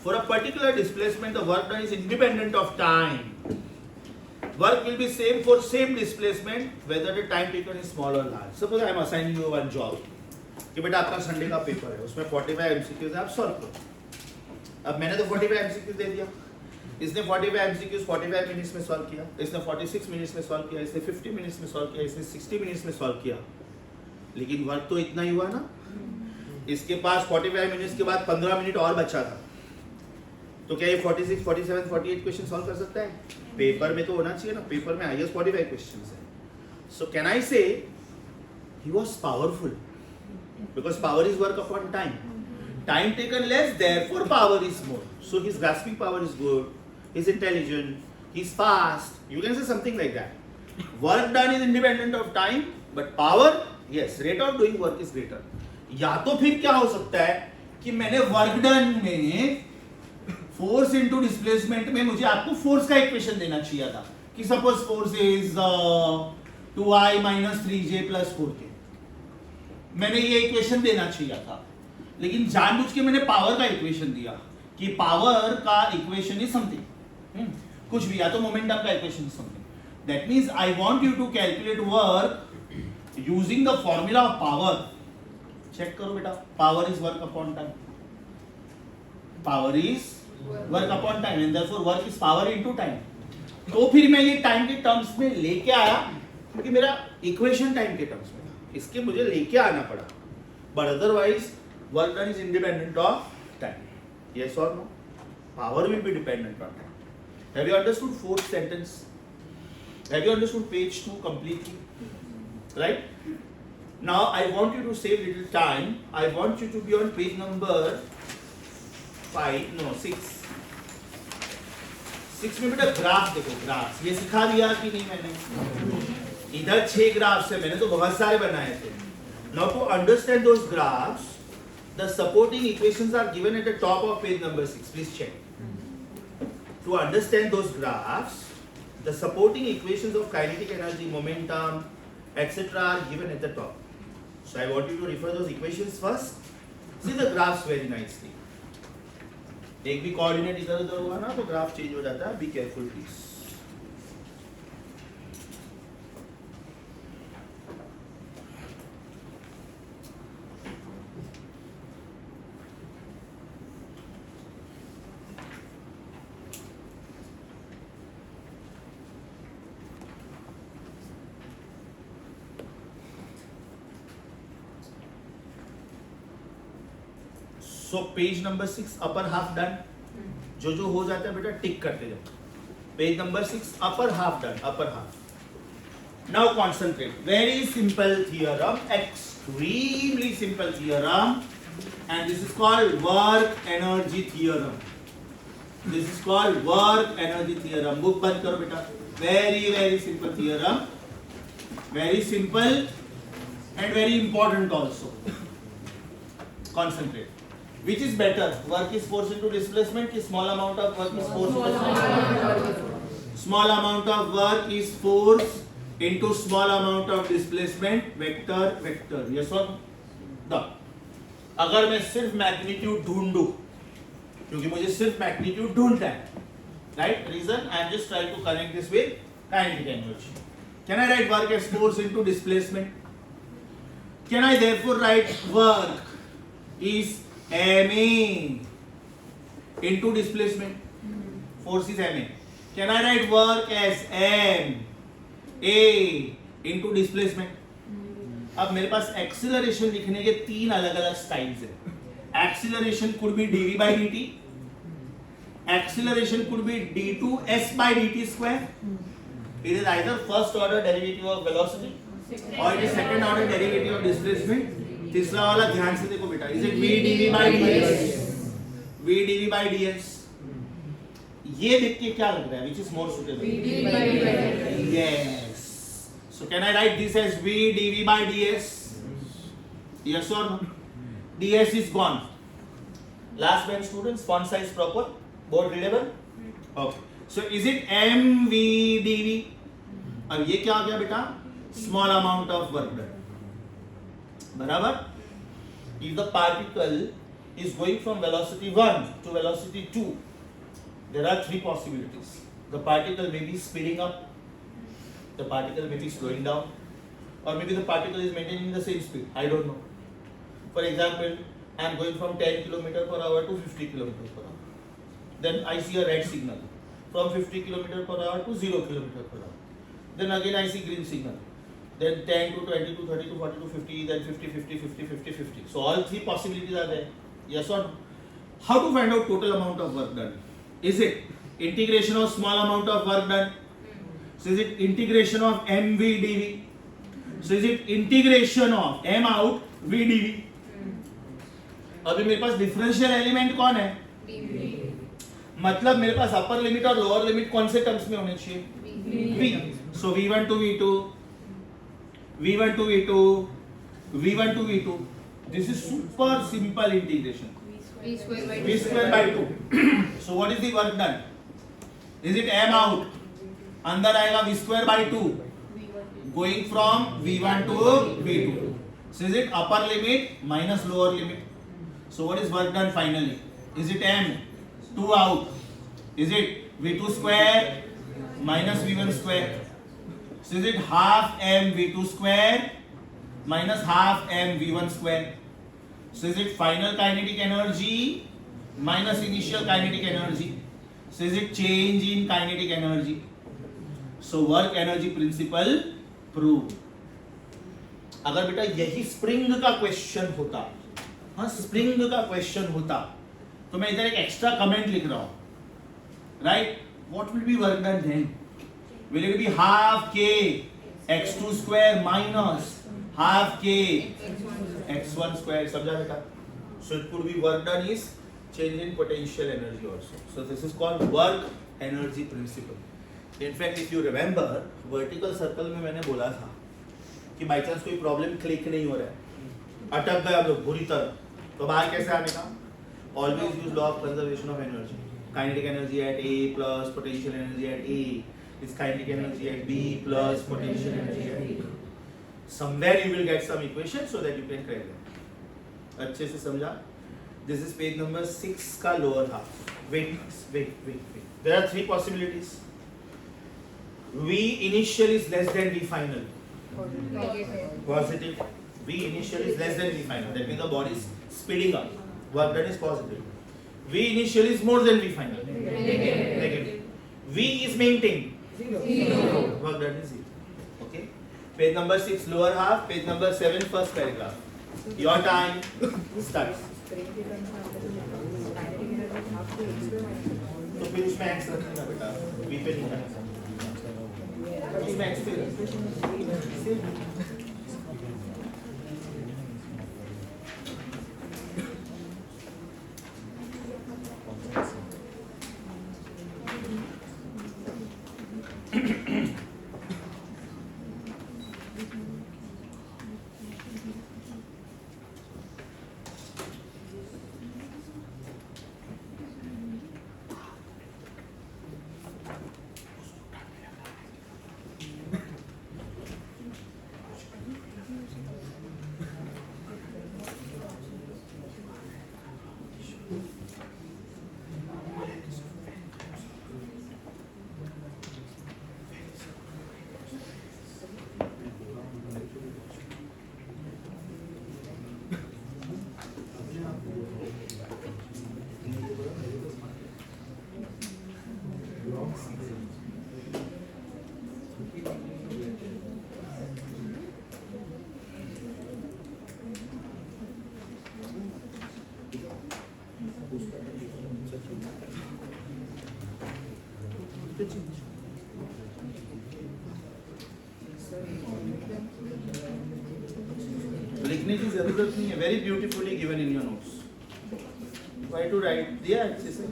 For a particular displacement, the work done is independent of time. Work will be same for same displacement whether the time taken is small or large. Suppose I am assigning you one job कि बेटा आपका Sunday का paper है, उसमें 45 MCQs है, आप solve करो. अब मैंने तो 45 MCQs दे दिया, इसने 45 MCQs 45 मिनट्स में सॉल्व किया, इसने 46 मिनट्स में सॉल्व किया, इसने 50 मिनट्स में सॉल्व किया, इसने 60 मिनट्स में सॉल्व किया. लेकिन वर्क तो इतना ही हुआ ना. इसके पास 45 मिनट्स के बाद 15 मिनट और बचा था, तो क्या ये 46, 47, 48 क्वेश्चन सॉल्व कर सकता है? पेपर में तो होना चाहिए ना. पेपर में हाईएस्ट 45 क्वेश्चंस है. सो कैन आई से he was powerful because power is work upon time. Time taken less, therefore power is more. So his grasping power is good, he is intelligent, he is fast. You can say something like that. Work done is independent of time but power, yes, rate of doing work is greater. या तो फिर क्या हो सकता है कि मैंने work done में फोर्स इनटू डिस्प्लेसमेंट में मुझे आपको फोर्स का इक्वेशन देना चाहिए था कि suppose force is 2i - 3j + 4k. मैंने ये इक्वेशन देना चाहिए था, लेकिन जानबूझ के मैंने पावर का इक्वेशन दिया कि पावर का इक्वेशन इज समथिंग, कुछ भी, या तो मोमेंटम का equation is something. That means I want you to calculate work using the formula of power. Check करो बेटा, power is work upon time. Power is work upon time and therefore work is power into time. तो फिर मैं ये time के terms में लेके आया क्योंकि मेरा इक्वेशन टाइम के टर्म्स में था, इसके मुझे लेके आना पड़ा. But otherwise work done is independent of time. Yes और नो? Power will be dependent on time. Have you understood fourth sentence? Have you understood page 2 completely? Right? Now I want you to save little time. I want you to be on page number 6. 6 में बेटा graph देखो. Graph ये सिखा दिया कि नहीं मैंने? इधर 6 ग्राफ्स है, मैंने तो बहुत सारे बनाए थे. Now to understand those graphs, the supporting equations are given at the top of page number 6. Please check. To understand those graphs, the supporting equations of kinetic energy, momentum, etc. are given at the top. So I want you to refer those equations first. See the graphs very nicely. एक भी coordinate इधर उधर हुआ ना तो graph change हो जाता है. Be careful please. So page number 6 upper half done. जो जो हो जाता है बेटा टिक करते जाओ. Page number 6 upper half done. Upper half. Now concentrate. Very simple theorem, extremely simple theorem, and this is called work energy theorem. This is called work energy theorem. Book बंद करो बेटा. Very very simple theorem, very simple and very important also. Concentrate. Which is better? Work is force into displacement ki small amount of work is force into displacement? Small amount of work is force into small amount of displacement. Vector, vector. Yes or no? अगर मैं सिर्फ magnitude ढूंढूं, क्योंकि मुझे सिर्फ magnitude ढूंढना है, right? Reason I am just trying to connect this with kinetic energy. Can I write work as force into displacement? Can I therefore write work is ma into displacement? Force is ma. Can I write work as m a into displacement? अब मेरे पास acceleration लिखने के तीन अलग अलग styles हैं. Acceleration could be dv by dt, acceleration could be d2s by dt square. It is either first order derivative of velocity or it is second order derivative of displacement. तीसरा वाला ध्यान से देखो बेटा, is it v dv by ds? v dv by ds. ये देख के क्या लग रहा है, which is more suitable? V dv by ds. Yes. So can I write this as v dv by ds? Yes or no? ds is gone. Last bench students, font size proper, board readable. Okay. So is it mv dv? अब ये क्या आ गया बेटा? Small amount of work done. बराबर? If the particle is going from velocity 1 to velocity 2, there are three possibilities. The particle may be speeding up, the particle may be slowing down, or maybe the particle is maintaining the same speed. I don't know. For example, I am going from 10 km per hour to 50 km per hour. Then I see a red signal. From 50 km per hour to 0 km per hour. Then again I see green signal. Then 10 to 20 to 30 to 40 to 50, then 50, 50, 50, 50, 50. So all three possibilities are there. Yes or no? How to find out total amount of work done? Is it integration of small amount of work done? So is it integration of mv dv? So is it integration of m out v dv? अभी मेरे पास differential element कौन है? मतलब मेरे पास upper limit और lower limit कौन से terms में होने चाहिए? v. So v1 to v2, v1 to v2, v1 to v2. This is super simple integration. V square by v square by 2. So what is the work done? Is it m out? अंदर आएगा v square by 2. Going from v1 to v2. So is it upper limit minus lower limit? So what is work done finally? Is it m? 2 out. Is it v2 square minus v1 square? So is it half m v2 square minus half m v1 square? So is it final kinetic energy minus initial kinetic energy? So is it change in kinetic energy? So work energy principle proved. अगर बेटा यही spring का question होता, हाँ spring का question होता, तो मैं इधर एक एक्स्ट्रा कमेंट लिख रहा हूं, right? What will be work done then? Will it be half k x2 square minus half k x1 square? समझा बेटा? So it could be work done is change in potential energy also. So this is called work energy principle. In fact, if you remember, vertical circle में मैंने बोला था कि by chance कोई problem click नहीं हो रहा है, अटक गए आप लोग बुरी तरह, तो बाहर कैसे आने का? Always use law of conservation of energy. Kinetic energy at A plus potential energy at A is kinetic energy at B plus potential energy at B. Somewhere you will get some equation so that you can correct them. अच्छे से समझा? This is page number 6 का lower half. Wait. There are three possibilities. V initial is less than V final. Positive. V initial is less than V final. That means the body is speeding up. Work done is positive. V initial is more than V final. Negative. V is maintained. Zero. Work done is 0. Okay. Page number 6 lower half. Page number 7 first paragraph. Your time starts. तो फिर उसमें x रखना बेटा, V पे नहीं करना, उसमें x पे लिखने की जरूरत नहीं है, very beautifully given in your notes. Why to write? दिया है अच्छे से.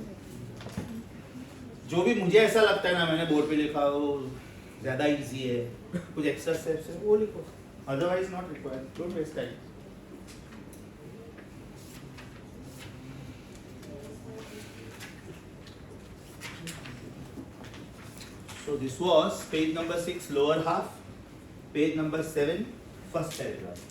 जो भी मुझे ऐसा लगता है ना मैंने बोर्ड पे लिखा वो ज्यादा इजी है, कुछ एक्स्ट्रा स्टेप्स है वो लिखो, otherwise not required. Don't waste time. So this was page number 6 lower half, page number 7 first paragraph.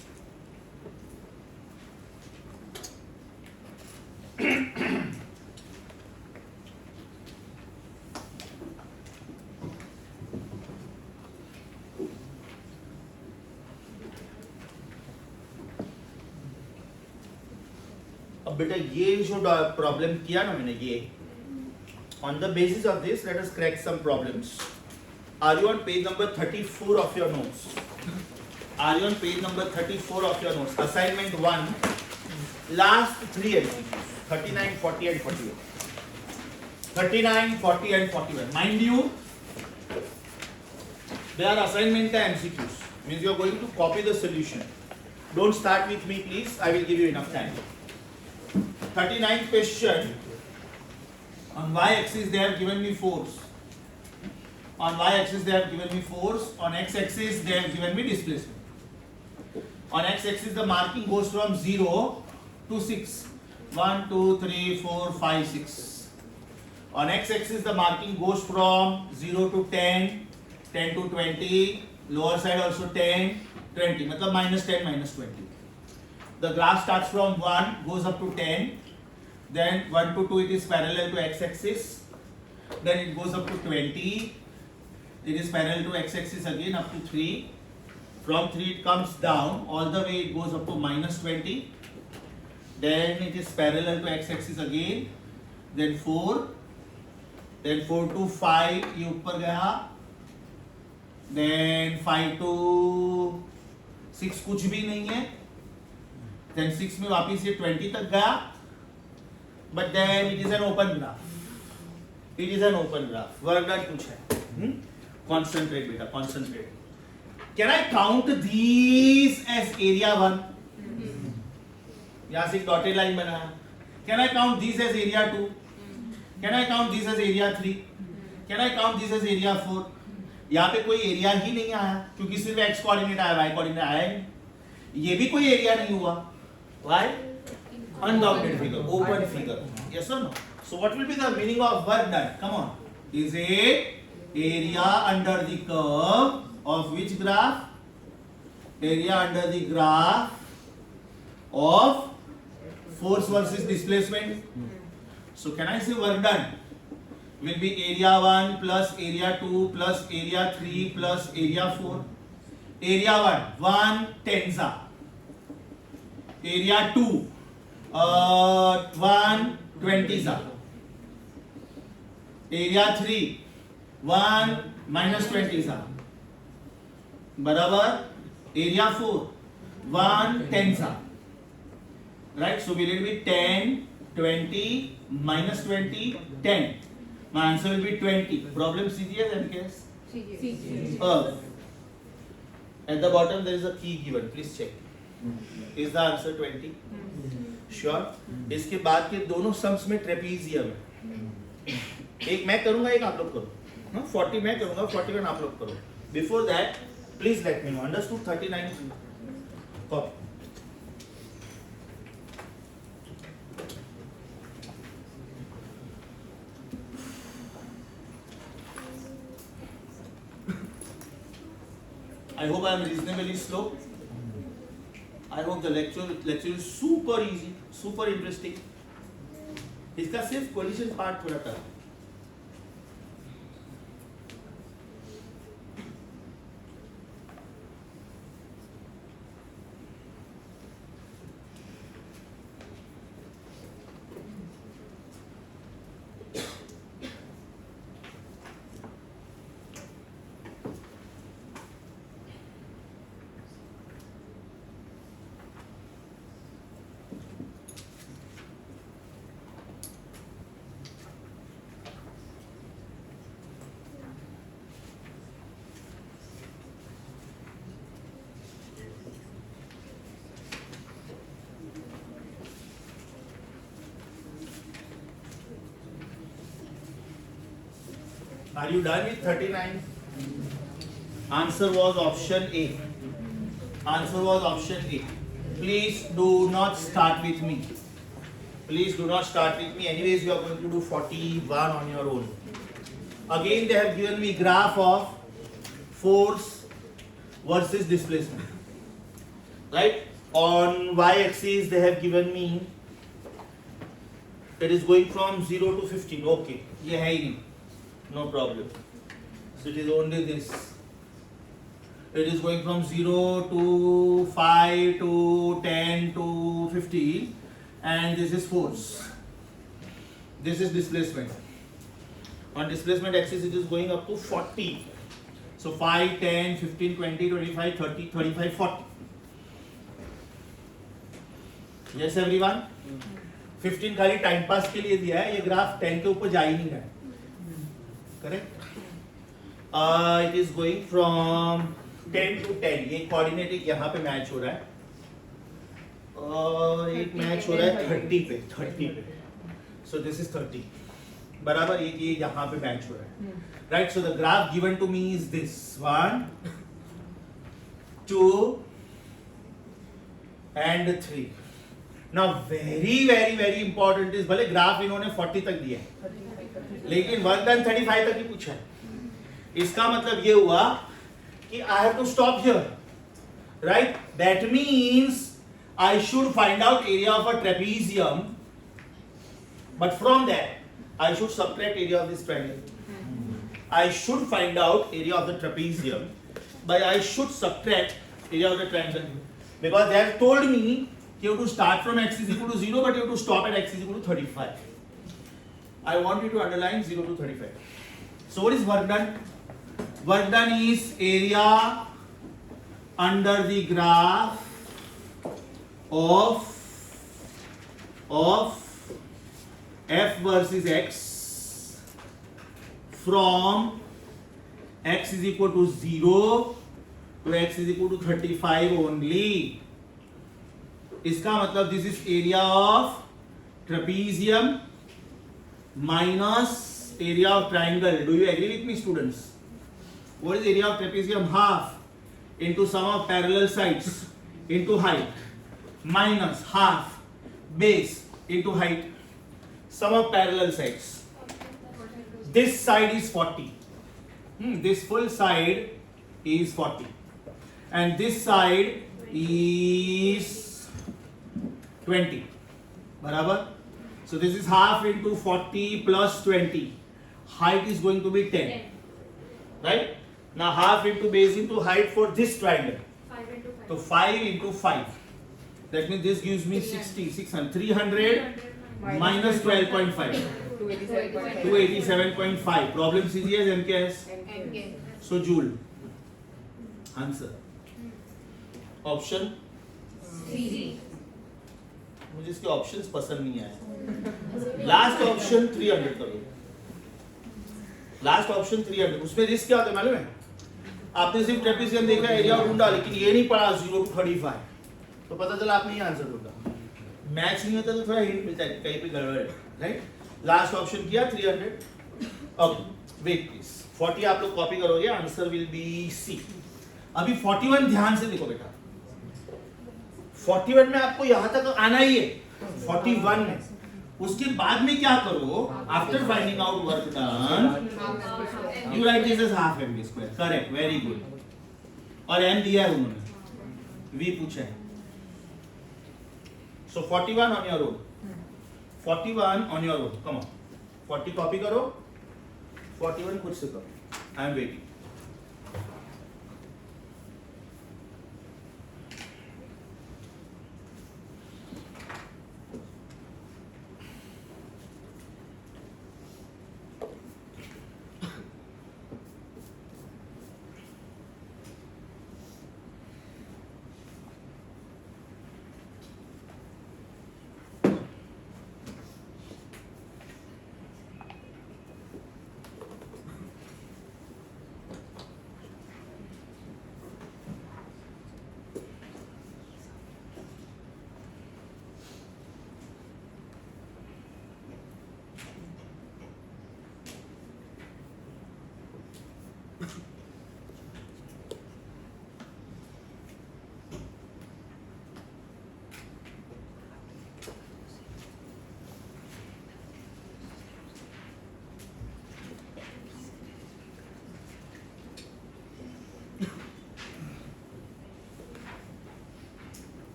अब बेटा ये जो प्रॉब्लम किया ना मैंने ये, on the basis of this let us crack some problems. Are you on page number 34 of your notes? Are you on page number 34 of your notes? Assignment 1, last 3 MCQs, 39, 40 and 41. 39, 40 and 41. Mind you, they are assignment ka MCQs. Means you are going to copy the solution. Don't start with me please, I will give you enough time. 39 question. On y-axis they have given me force. On y-axis they have given me force. On x-axis they have given me displacement. On x-axis the marking goes from 0 to 6. 1, 2, 3, 4, 5, 6. On x-axis the marking goes from 0 to 10, 10 to 20, lower side also 10, 20. मतलब -10, -20. The graph starts from 1, goes up to 10. Then 1 to 2 it is parallel to x-axis. Then it goes up to 20. It is parallel to x-axis again up to 3. From 3 it comes down. All the way it goes up to -20. Then it is parallel to x-axis again. Then 4. Then 4 to 5 ये ऊपर गया. Then 5 to 6 कुछ भी नहीं है. Then 6 में वापिस ये 20 तक गया. But then it is an open graph. It is an open graph. Work done कुछ है. Concentrate बेटा, concentrate. Can I count these as area 1? यहाँ से एक dotted line बनाया. Can I count these as area 2? Can I count these as area 3? Can I count these as area 4? यहाँ पे कोई एरिया ही नहीं आया क्योंकि सिर्फ x कोऑर्डिनेट आया, y कोऑर्डिनेट आया नहीं. ये भी कोई एरिया नहीं हुआ. Why? Unbounded figure, open figure. Yes or no? So what will be the meaning of work done? Come on. Is a area under the curve of which graph? Area under the graph of force versus displacement. So can I say work done will be area 1 plus area 2 plus area 3 plus area 4. Area 1 tensa. Area 2 1 20 सा. Area 3 1 -20 सा. बराबर. Area 4 1 10 सा. Right? So will it be 10, 20, -20, 10? My answer will be 20. Problem serious and guess? At the bottom there is a key given. Please check. Is the answer 20? Sure. इसके बाद के दोनों sums में trapezium है. एक मैं करूंगा, एक आप लोग करो. 40 मैं करूंगा, 41 आप लोग करो. Before that, please let me know. Understood? 39. Copy. I hope I am reasonably slow. I hope the lecture is super easy, super interesting. इसका सिर्फ कोलिशन पार्ट थोड़ा tough. Are you done with 39? Answer was option A. Answer was option A. Please do not start with me. Please do not start with me. Anyways, you are going to do 41 on your own. Again, they have given me graph of force versus displacement. Right? On y-axis, they have given me it is going from 0 to 15. Okay, ये है ही नहीं. No problem. So it is only this. It is going from 0 to 5 to 10 to 15, and this is force. This is displacement. On displacement axis, it is going up to 40. So 5, 10, 15, 20, 25, 30, 35, 40. Yes, everyone? 15 खाली time pass के लिए दिया है, ये graph 10 के ऊपर जा ही नहीं रहा है. Correct? It is going from 10 to 10. ये कोऑर्डिनेट एक यहाँ पे मैच हो रहा है और एक मैच हो रहा है 30 पे. So this is 30. बराबर, ये यहाँ पे मैच हो रहा है. Right? So the graph given to me is this 1, 2 and 3. Now very important is, भले ग्राफ इन्होंने 40 तक दिया है लेकिन वर्क डन 35 तक ही पूछा है. इसका मतलब ये हुआ कि I have to stop here, right? That means I should find out area of a trapezium, but from that I should subtract area of this triangle. I should find out area of the trapezium, but I should subtract area of the triangle because they have told me you have to start from x is equal to 0, but you have to stop at x is equal to 35. I want you to underline 0 to 35. So what is work done? Work done is area under the graph of f versus x from x is equal to 0 to x is equal to 35 only. इसका मतलब this is area of trapezium minus area of triangle. Do you agree with me students? What is area of trapezium? Half into sum of parallel sides into height minus half base into height sum of parallel sides. This side is 40. This full side is 40 and this side is 20. बराबर. So this is half into 40 plus 20. Height is going to be 10. Right? Now half into base into height for this triangle. 5 into 5. So 5 into 5. That means this gives me 60, 600, 300 minus 12.5. 287.5. Problem easy as MKS. MK. So Joule. Answer. Option. C. मुझे इसके options पसंद नहीं आए. Last option 300 करो. Last option 300. उसमें risk क्या होता है मालूम है? आपने सिर्फ ट्रेपेजियम देखा, एरिया ढूंढा, लेकिन ये नहीं पढ़ा 0 to 35. तो पता चला आपने ये आंसर ढूंढा. मैच नहीं होता तो थोड़ा हिंट मिलता है कहीं पे गड़बड़ है. राइट? लास्ट ऑप्शन किया 300. Okay, wait please. 40 आप लोग कॉपी करोगे, आंसर विल बी सी. अभी 41 ध्यान से देखो बेटा. 41 में आपको यहां तक आना ही है. 41 में उसके बाद में क्या करो? After finding out work done you write this as half mv square. Correct, very good. और m दिया है उन्होंने, v पूछा है. So 41 on your own. 41 on your own. Come on, 40 copy करो, 41 खुद से करो. I am waiting.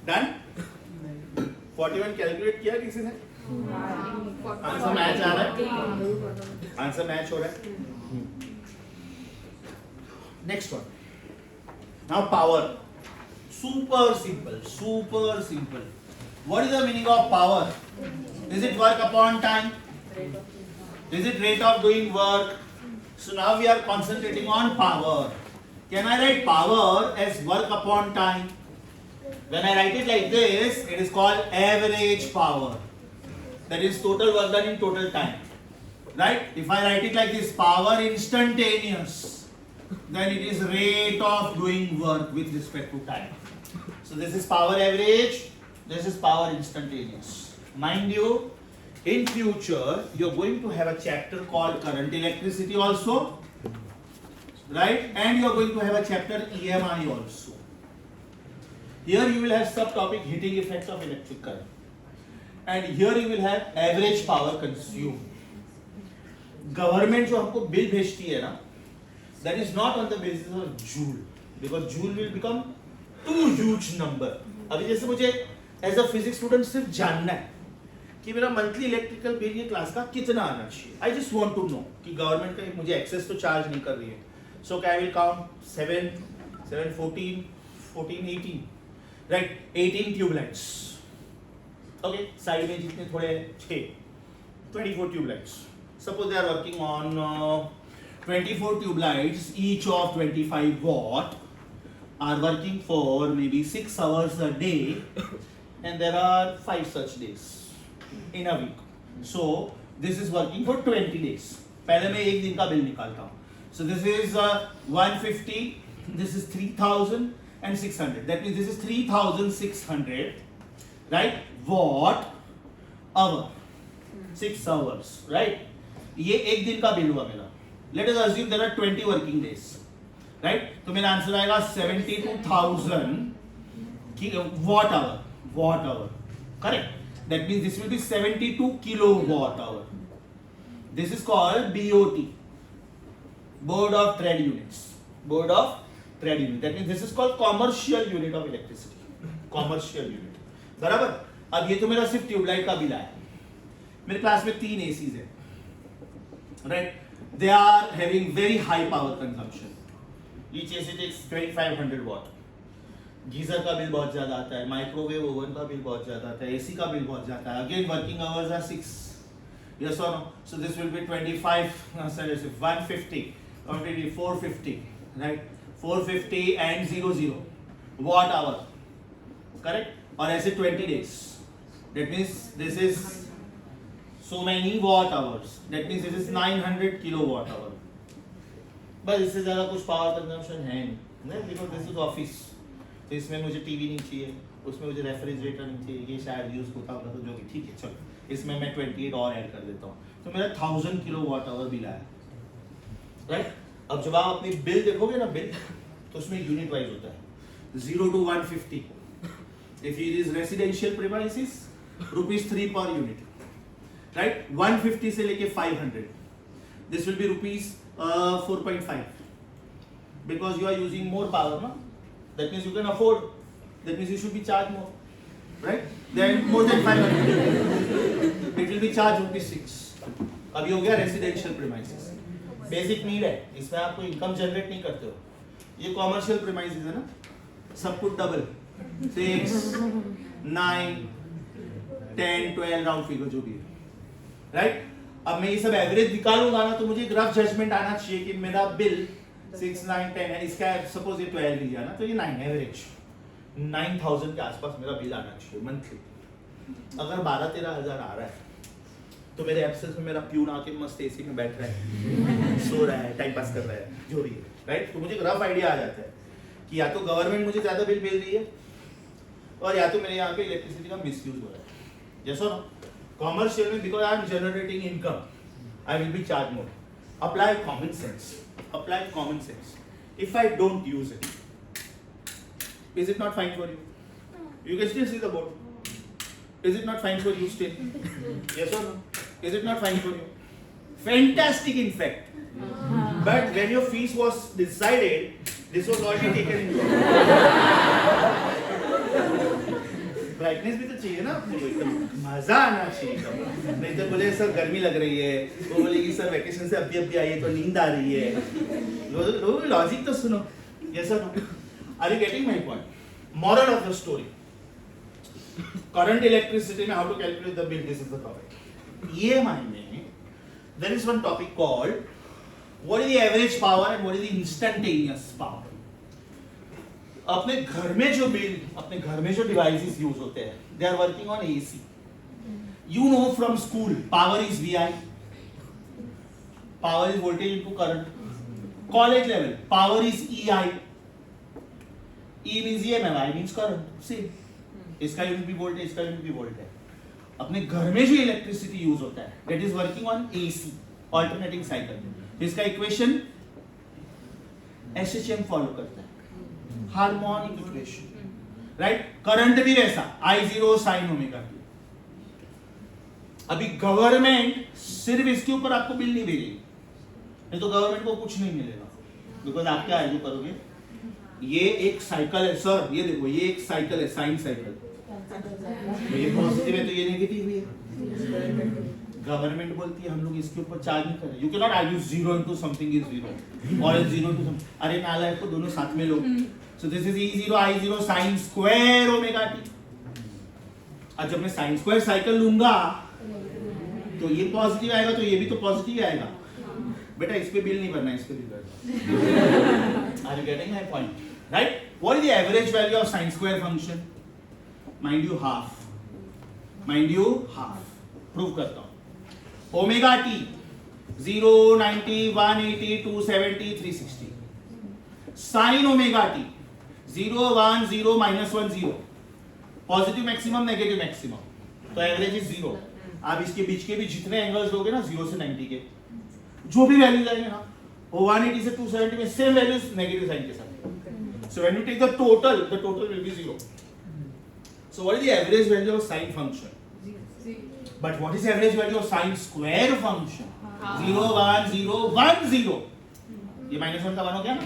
Done 41 calculate किया किसी ने आंसर मैच आ रहा है आंसर मैच हो रहा है next one now power super simple what is the meaning of power is it work upon time is it rate of doing work so now we are concentrating on power can I write power as work upon time when I write it like this it is called average power that is total work done in total time right if I write it like this power instantaneous then it is rate of doing work with respect to time so this is power average this is power instantaneous mind you in future you're going to have a chapter called current electricity also right and you're going to have a chapter EMI also here you will have subtopic heating effect of electric current and here you will have average power consumed government जो हमको bill भेजती है ना that is not on the basis of joule because joule will become too huge number अभी जैसे मुझे as a physics student सिर्फ जानना है कि मेरा मंथली इलेक्ट्रिकल बिल ये क्लास का कितना आना चाहिए I just want to know कि गवर्नमेंट का मुझे एक्सेस तो चार्ज नहीं कर रही है so I will count 7 14 14 18 right 18 tubelights okay side में जितने थोड़े 6 24 tubelights suppose they are working on 24 tubelights each of 25 watt are working for maybe 6 hours a day and there are 5 such days in a week so this is working for 20 days पहले मैं एक दिन का bill निकालता हूँ so this is 150 this is 3600 that means this is 3600 right watt hour 6 hours right ये एक दिन का बिल हुआ मेरा let us assume there are 20 working days right तो मेरा आंसर आएगा 72,000 watt hour correct that means this will be 72 kilowatt hour this is called BOT board of trade units that means this is called commercial unit of electricity commercial unit बराबर अब ये तो मेरा सिर्फ tubelight का bill आया मेरे class में 3 ACs है right they are having very high power consumption each AC takes 2500 watt geyser का बिल बहुत ज्यादा आता है माइक्रोवेव ओवन का बिल बहुत ज्यादा आता है एसी का बिल बहुत ज्यादा है again working hours are 6 yes or no so this will be 25 sorry 150 450 right 450 and 00 watt hour correct और ऐसे 20 days that means this is so many watt hours that means this is 900 kilowatt hour बस इससे ज्यादा कुछ power consumption है नहीं because this is office तो इसमें मुझे टीवी नहीं चाहिए उसमें मुझे रेफ्रिजरेटर नहीं चाहिए ये शायद यूज होता होगा तो जो भी ठीक है चलो इसमें मैं 28 और ऐड कर देता हूँ तो मेरा 1000 किलोवाट आवर बिल आया राइट अब जब आप अपनी बिल देखोगे ना बिल तो उसमें यूनिट वाइज होता है 0 to 150 if it is residential premises ₹3 per unit right 150 से लेके 500 this will be ₹4.5 because you are using more power na that means you can afford that means you should be charged more right then more than 500 it will be charged ₹6 अभी हो गया residential premises basic need है इसमें आप कोई income generate नहीं करते हो ये कॉमर्शियल प्रीमाइसेस है ना सब कुछ डबल 6 9 10 12 राउंड फिगर जो भी है राइट अब मैं ये सब एवरेज निकालूंगा ना तो मुझे एक रफ जजमेंट आना चाहिए कि मेरा बिल 6 9 10 है इसका सपोज ये 12 लिया ना तो ये 9 एवरेज 9000 के आसपास मेरा बिल आना चाहिए मंथली अगर 12-13 हजार आ रहा है तो मेरे एब्सेंस में मेरा प्यून आके मस्त एसी में बैठ रहा है, सो रहा है, टाइम पास कर रहा है, जो भी है, राइट? तो मुझे रफ आइडिया आ जाता है कि या तो गवर्नमेंट मुझे ज्यादा बिल भेज रही है और या तो मेरे यहाँ पे इलेक्ट्रिसिटी का मिसयूज हो रहा है। जैसा ना कॉमर्शियल में because I am generating income I will be charge more. Apply common sense, apply common sense. If I don't use it, is it not fine for you? You can still see the board. Is it not fine for you still? Yes or no? Is it not fine for you? Fantastic, in fact. But when your fees was decided, this was already taken into account. Brightness भी तो चाहिए ना अपने को, एकदम मजा आना चाहिए। नहीं तो बोले सर गर्मी लग रही है, वो बोलेगी सर वैकेशन से अभी आई है तो नींद आ रही है। लॉजिक तो सुनो। Yes sir, are you getting my point? Moral of the story, current electricity में how to calculate the bill, this is the topic. EMI में there is one topic called what is the average power and what is the instantaneous power. अपने घर में जो bill, अपने घर में जो डिवाइसेस यूज होते हैं, they are working on AC. You know from school, power is VI, power is voltage into current. College level, power is EI, E means EMF, I means current. Same, इसका unit भी volt है, इसका unit भी volt है। अपने घर में जो इलेक्ट्रिसिटी यूज होता है, that is working on AC, alternating cycle. इसका इक्वेशन एसएचएम फॉलो करता है, हार्मोनिक इक्वेशन, राइट? करंट भी वैसा, I0 sin ओमेगा t। अभी गवर्नमेंट सिर्फ इसके ऊपर आपको बिल नहीं भेजेगी, नहीं तो गवर्नमेंट को कुछ नहीं मिलेगा, बिकॉज आप क्या आर्ग्यू करोगे, ये एक साइकिल है सर, ये देखो ये एक साइकिल है, साइन साइकिल, ये पॉजिटिव है तो ये नेगेटिव भी है। गवर्नमेंट बोलती है हम लोग इसके ऊपर चार्ज नहीं कर रहे। You can not argue zero into something is zero और जीरो इनटू समथिंग, अरे नालायक को दोनों साथ में लो। So this is E0 I0 sin square omega t। अब जब मैं साइन स्क्वायर साइकिल लूंगा तो ये पॉजिटिव आएगा तो ये भी तो पॉजिटिव आएगा। बेटा इस पे बिल नहीं भरना, इस पे बिल भरना। Are you getting my point, right? What is the average value of sine square function? Mind you half, mind you half. Prove करता हूं। Omega t 0 90 180 270 360, sine omega t 0 1 0 -1 0, positive maximum negative maximum, तो average is 0। आप इसके बीच के भी जितने angles लोगे ना 0 से 90 के, जो भी वैल्यूज आएंगे ना, वो 180 से 270 में सेम वैल्यूज नेगेटिव साइन के साथ। So when you take the total will be 0। So what is the average value of sine function? But what is average value of sine square function? 0 1 0 1 0। ये -1 का 1 हो गया ना,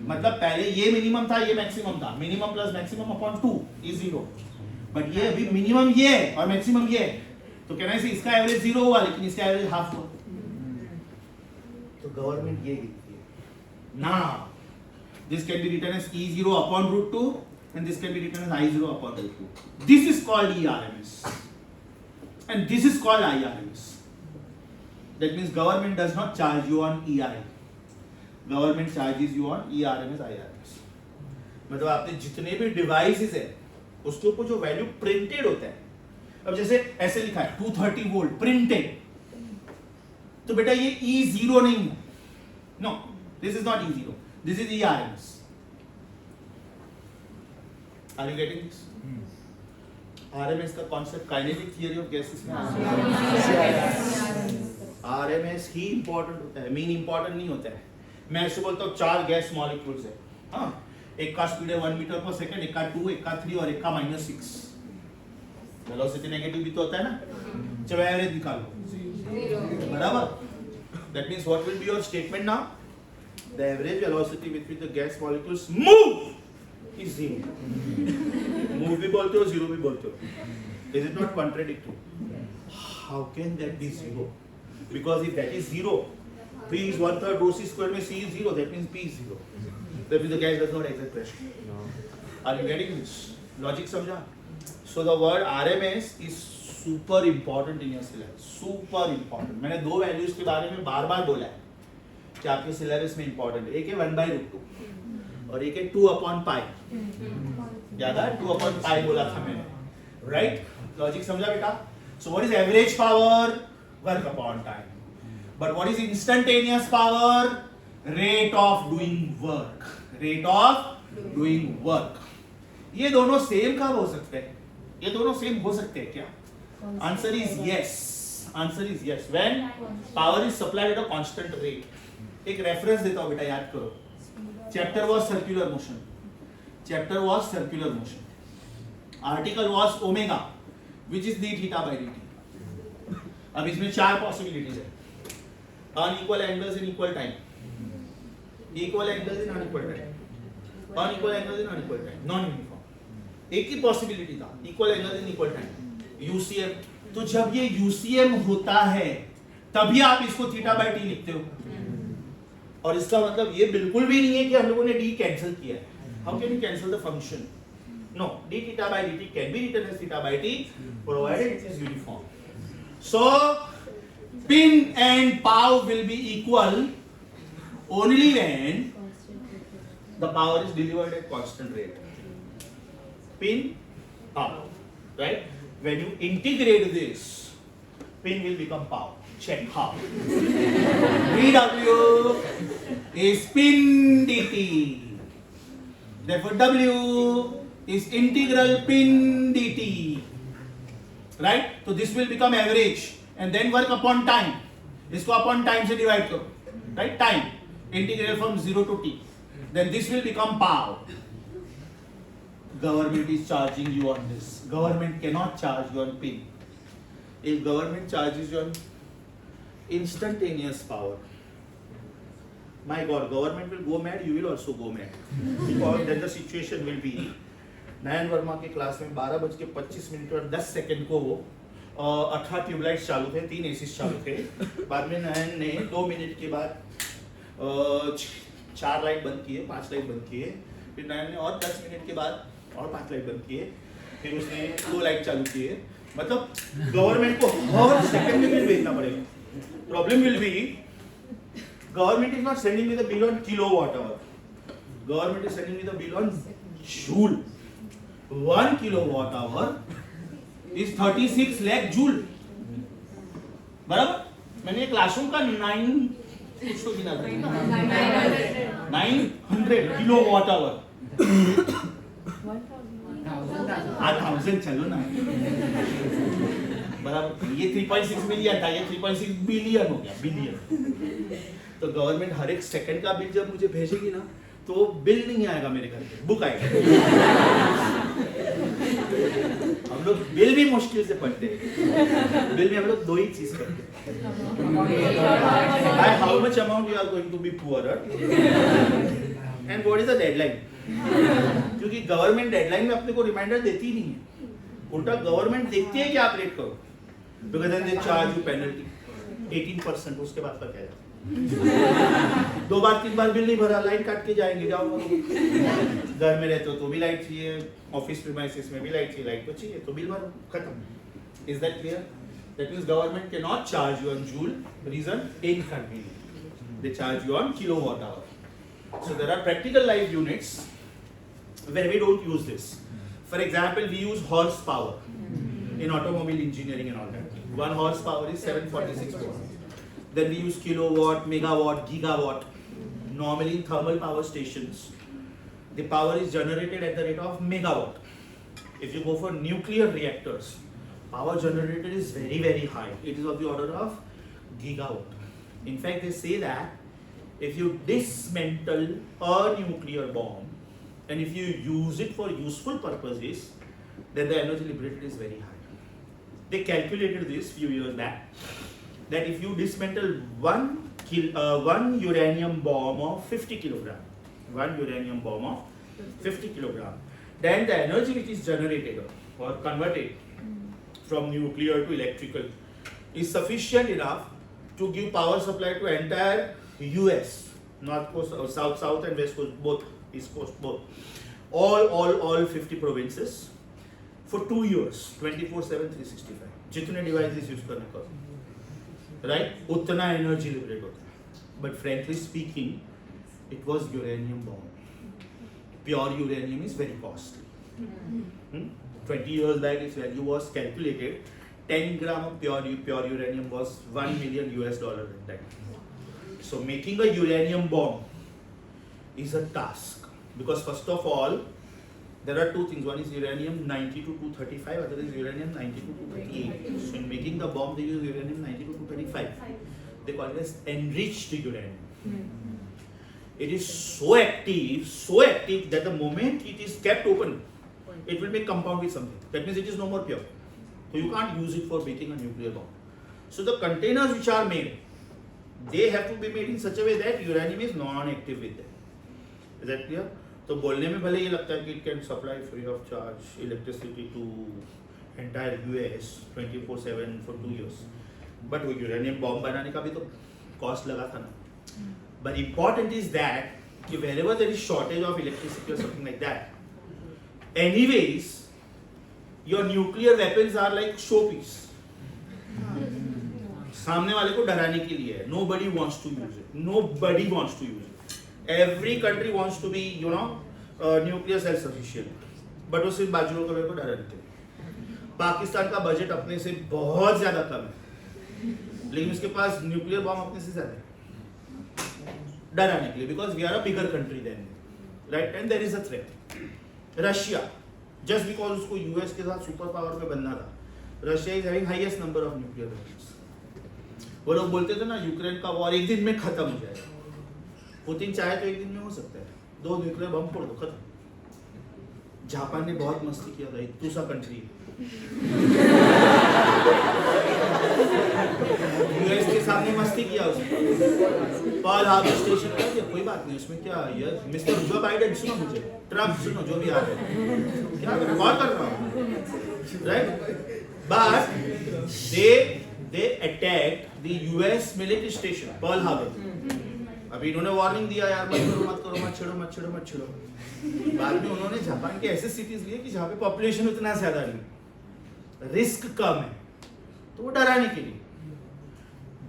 मतलब पहले ये मिनिमम था, ये मैक्सिमम था। Minimum plus maximum upon 2 is 0, but ये अभी मिनिमम ये है और मैक्सिमम ये है, तो कहना है इसका एवरेज 0 हुआ लेकिन इसका एवरेज हाफ हुआ। तो गवर्नमेंट ये लिखती है ना, this can be written as E0 upon √2 and this can be written as I0 upon √2. This is called ERMS and this is called IRMS. That means government does not charge you on EI, government charges you on ERMS, IRMS. मतलब आपने जितने भी devices है उसके ऊपर जो value printed होता है, अब जैसे ऐसे लिखा है 230 वोल्ट प्रिंटेड, तो बेटा ये E0 नहीं है, no this is not E0, this is ERMS. Are you getting this? RMS का concept kinetic theory of gases में RMS ही इंपॉर्टेंट होता है, मीन इंपॉर्टेंट नहीं होता है। मैं ऐसे बोलता हूँ 4 गैस मॉलिक्यूल्स है, हाँ, एक का स्पीड है 1 मीटर पर सेकंड, एक का 2, एक का 3 और एक का -6। वेलोसिटी नेगेटिव भी तो होता है ना, चलो एवरेज निकालो, बराबर। That means what will be your statement now? The average velocity with which the gas molecules move is 0. Move भी बोलते हो, 0 भी बोलते हो। Is it not contradictory? How can that be 0? Because if that is 0, P is 1/3 rho c square में C is 0, that means P is 0. That means the gas does not exert pressure. Are you getting this? Logic समझा? So the word RMS is super important in your syllabus. Super important. मैंने 2 values के बारे में बार-बार बोला है कि आपके सिलेबस में इंपॉर्टेंट है। एक है 1/√2 और एक है 2/π। याद है 2/π बोला था मैंने, राइट? लॉजिक समझा बेटा? सो what is average power? work upon time. But what is instantaneous power? Rate of doing work. Rate of doing work. ये दोनों सेम कब हो सकते हैं? ये दोनों सेम हो सकते हैं क्या? Answer is yes. Answer is yes. When power is supplied at a constant rate. एक रेफरेंस देता हूँ बेटा, याद करो. Chapter was circular motion. Chapter was circular motion. Article was omega, which is d theta by dt. अब इसमें चार possibilities है. Unequal angles in equal time. Equal angles in unequal time. Unequal angles in unequal time. Non-uniform. एक ही possibility था. Equal angles in equal time. UCM. तो जब ये UCM होता है, तभी आप इसको थीटा बाय टी लिखते हो. और इसका मतलब ये बिल्कुल भी नहीं है कि हम लोगों ने d कैंसिल किया है. How can you cancel the function? No, d theta by dt can be written as theta by t, provided it is uniform. So, pin and pow will be equal only when the power is delivered at constant rate. Pin, pow, right? When you integrate this, pin will become pow. Check how. dW is pin dt. Therefore, W is integral pin dt. Right? So this will become average and then work upon time. इसको upon time से divide करो. Right? Time. Integral from 0 to t. Then this will become pow. Government is charging you on this. Government cannot charge you on pin. If government charges you on instantaneous power, my God, government will go mad, you will also go mad. Because then the situation will be, नयन वर्मा के class में 12:25 और 10 second को 18 tubelights चालू थे, 3 ACs चालू थे. बाद में नयन ने 2 मिनट के बाद 4 लाइट बंद किए, 5 लाइट बंद किए. फिर नयन ने और 10 मिनट के बाद और 5 लाइट बंद किए. फिर उसने 2 लाइट चालू किए. मतलब गवर्नमेंट को हर सेकंड में बिल भेजना पड़ेगा. Problem will be, government is not sending me the bill on kilowatt hour. Government is sending me the bill on joule. 1 kilowatt hour is 36 lakh joule. बराबर? मैंने एक क्लासरूम का 900 किलोवाट आवर. 1000 चलो ना. बराबर. ये 3.6 मिलियन था, ये 3.6 बिलियन हो गया. बिलियन. तो गवर्नमेंट हर एक सेकंड का बिल जब मुझे भेजेगी ना, तो बिल नहीं आएगा मेरे घर पे, बुक आएगा. हम लोग बिल भी मुश्किल से पढ़ते हैं. बिल में हम लोग 2 ही चीज करते हैं. By how much amount you are going to be poorer and what is the deadline. क्योंकि गवर्नमेंट डेडलाइन में अपने को रिमाइंडर देती ही नहीं है. उल्टा गवर्नमेंट देखती है कि आप रेट करो, because then they charge you penalty 18%. उसके बाद का क्या है? 2 बार 3 बार बिल नहीं भरा, लाइन काट के जाएंगे. जाओ, घर में रहते हो तो भी लाइट चाहिए, ऑफिस प्रीमाइसेस में भी लाइट चाहिए, लाइट तो चाहिए, तो बिल भरो, खत्म. Is that clear? That means government can not charge you on joule. Reason inconvenient. They charge you on kilowatt hour. So there are practical life units where we don't use this. For example, we use horsepower in automobile engineering and all that. 1 horsepower is 746 volts. Then we use kilowatt, megawatt, gigawatt. Normally in thermal power stations, the power is generated at the rate of megawatt. If you go for nuclear reactors, power generated is very, very high. It is of the order of gigawatt. In fact, they say that if you dismantle a nuclear bomb and if you use it for useful purposes, then the energy liberated is very high. They calculated this few years back, that if you dismantle one uranium bomb of 50 kilogram, then the energy which is generated or converted from nuclear to electrical is sufficient enough to give power supply to entire US, North Coast, or South and West Coast, both, East Coast, both, all 50 provinces for 2 years, 24/7, 365. जितने devices use करने का, right? उतना energy liberate होता है. But frankly speaking, it was uranium bomb. Pure uranium is very costly. 20 years back, its value was calculated 10 gram of pure uranium was $1 million at that time. So making a uranium bomb is a task, because first of all, there are two things. One is uranium 90-235, other is uranium 90-238. So in making the bomb, they use uranium 90-235. They call it as enriched uranium. It is so active that the moment it is kept open, it will make compound with something. That means it is no more pure. So you can't use it for making a nuclear bomb. So the containers which are made, they have to be made in such a way that uranium is non-active with them. Is that clear? तो बोलने में भले ये लगता है कि it can supply free of charge electricity to entire US 24/7 for 2 years. But वो uranium bomb बनाने का भी तो cost लगा था ना. But important is that कि wherever there is shortage of electricity or something like that, anyways, your nuclear weapons are like showpiece. सामने वाले को डराने के लिए है. Nobody wants to use it. Nobody wants to use it. Every country wants to be, nuclear self-sufficient. But वो सिर्फ बाजुओं को डराने के लिए. पाकिस्तान का बजट अपने से बहुत ज्यादा कम है, लेकिन उसके पास न्यूक्लियर बॉम्ब अपने से ज्यादा है डराने के लिए, because we are a bigger country than, right? And there is a threat. Russia, just because उसको US के साथ सुपर पावर में बनना था, Russia is having highest number of nuclear weapons. वो लोग बोलते थे ना यूक्रेन का वॉर एक दिन में खत्म हो जाएगा. पुतिन चाहे तो एक दिन में हो सकता है, 2 न्यूक्लियर बम फोड़ दो, खत्म. जापान ने बहुत मस्ती किया था, एक दूसरा कंट्री यूएस के सामने मस्ती किया उसने, पर्ल हार्बर स्टेशन कर दिया. कोई बात नहीं, उसमें क्या यार, मिस्टर जो बाइडेन सुनो, मुझे ट्रम्प सुनो, जो भी आ रहे हैं, क्या रिकॉर्ड कर रहा हूँ, right? But they attacked the US military station, Pearl Harbor. अभी इन्होंने वार्निंग दिया यार, मत करो मत करो, मत छेड़ो. बाद में उन्होंने जापान के ऐसे सिटीज लिए कि जहाँ पे पॉपुलेशन उतना ज्यादा नहीं, रिस्क कम है, तो वो डराने के लिए.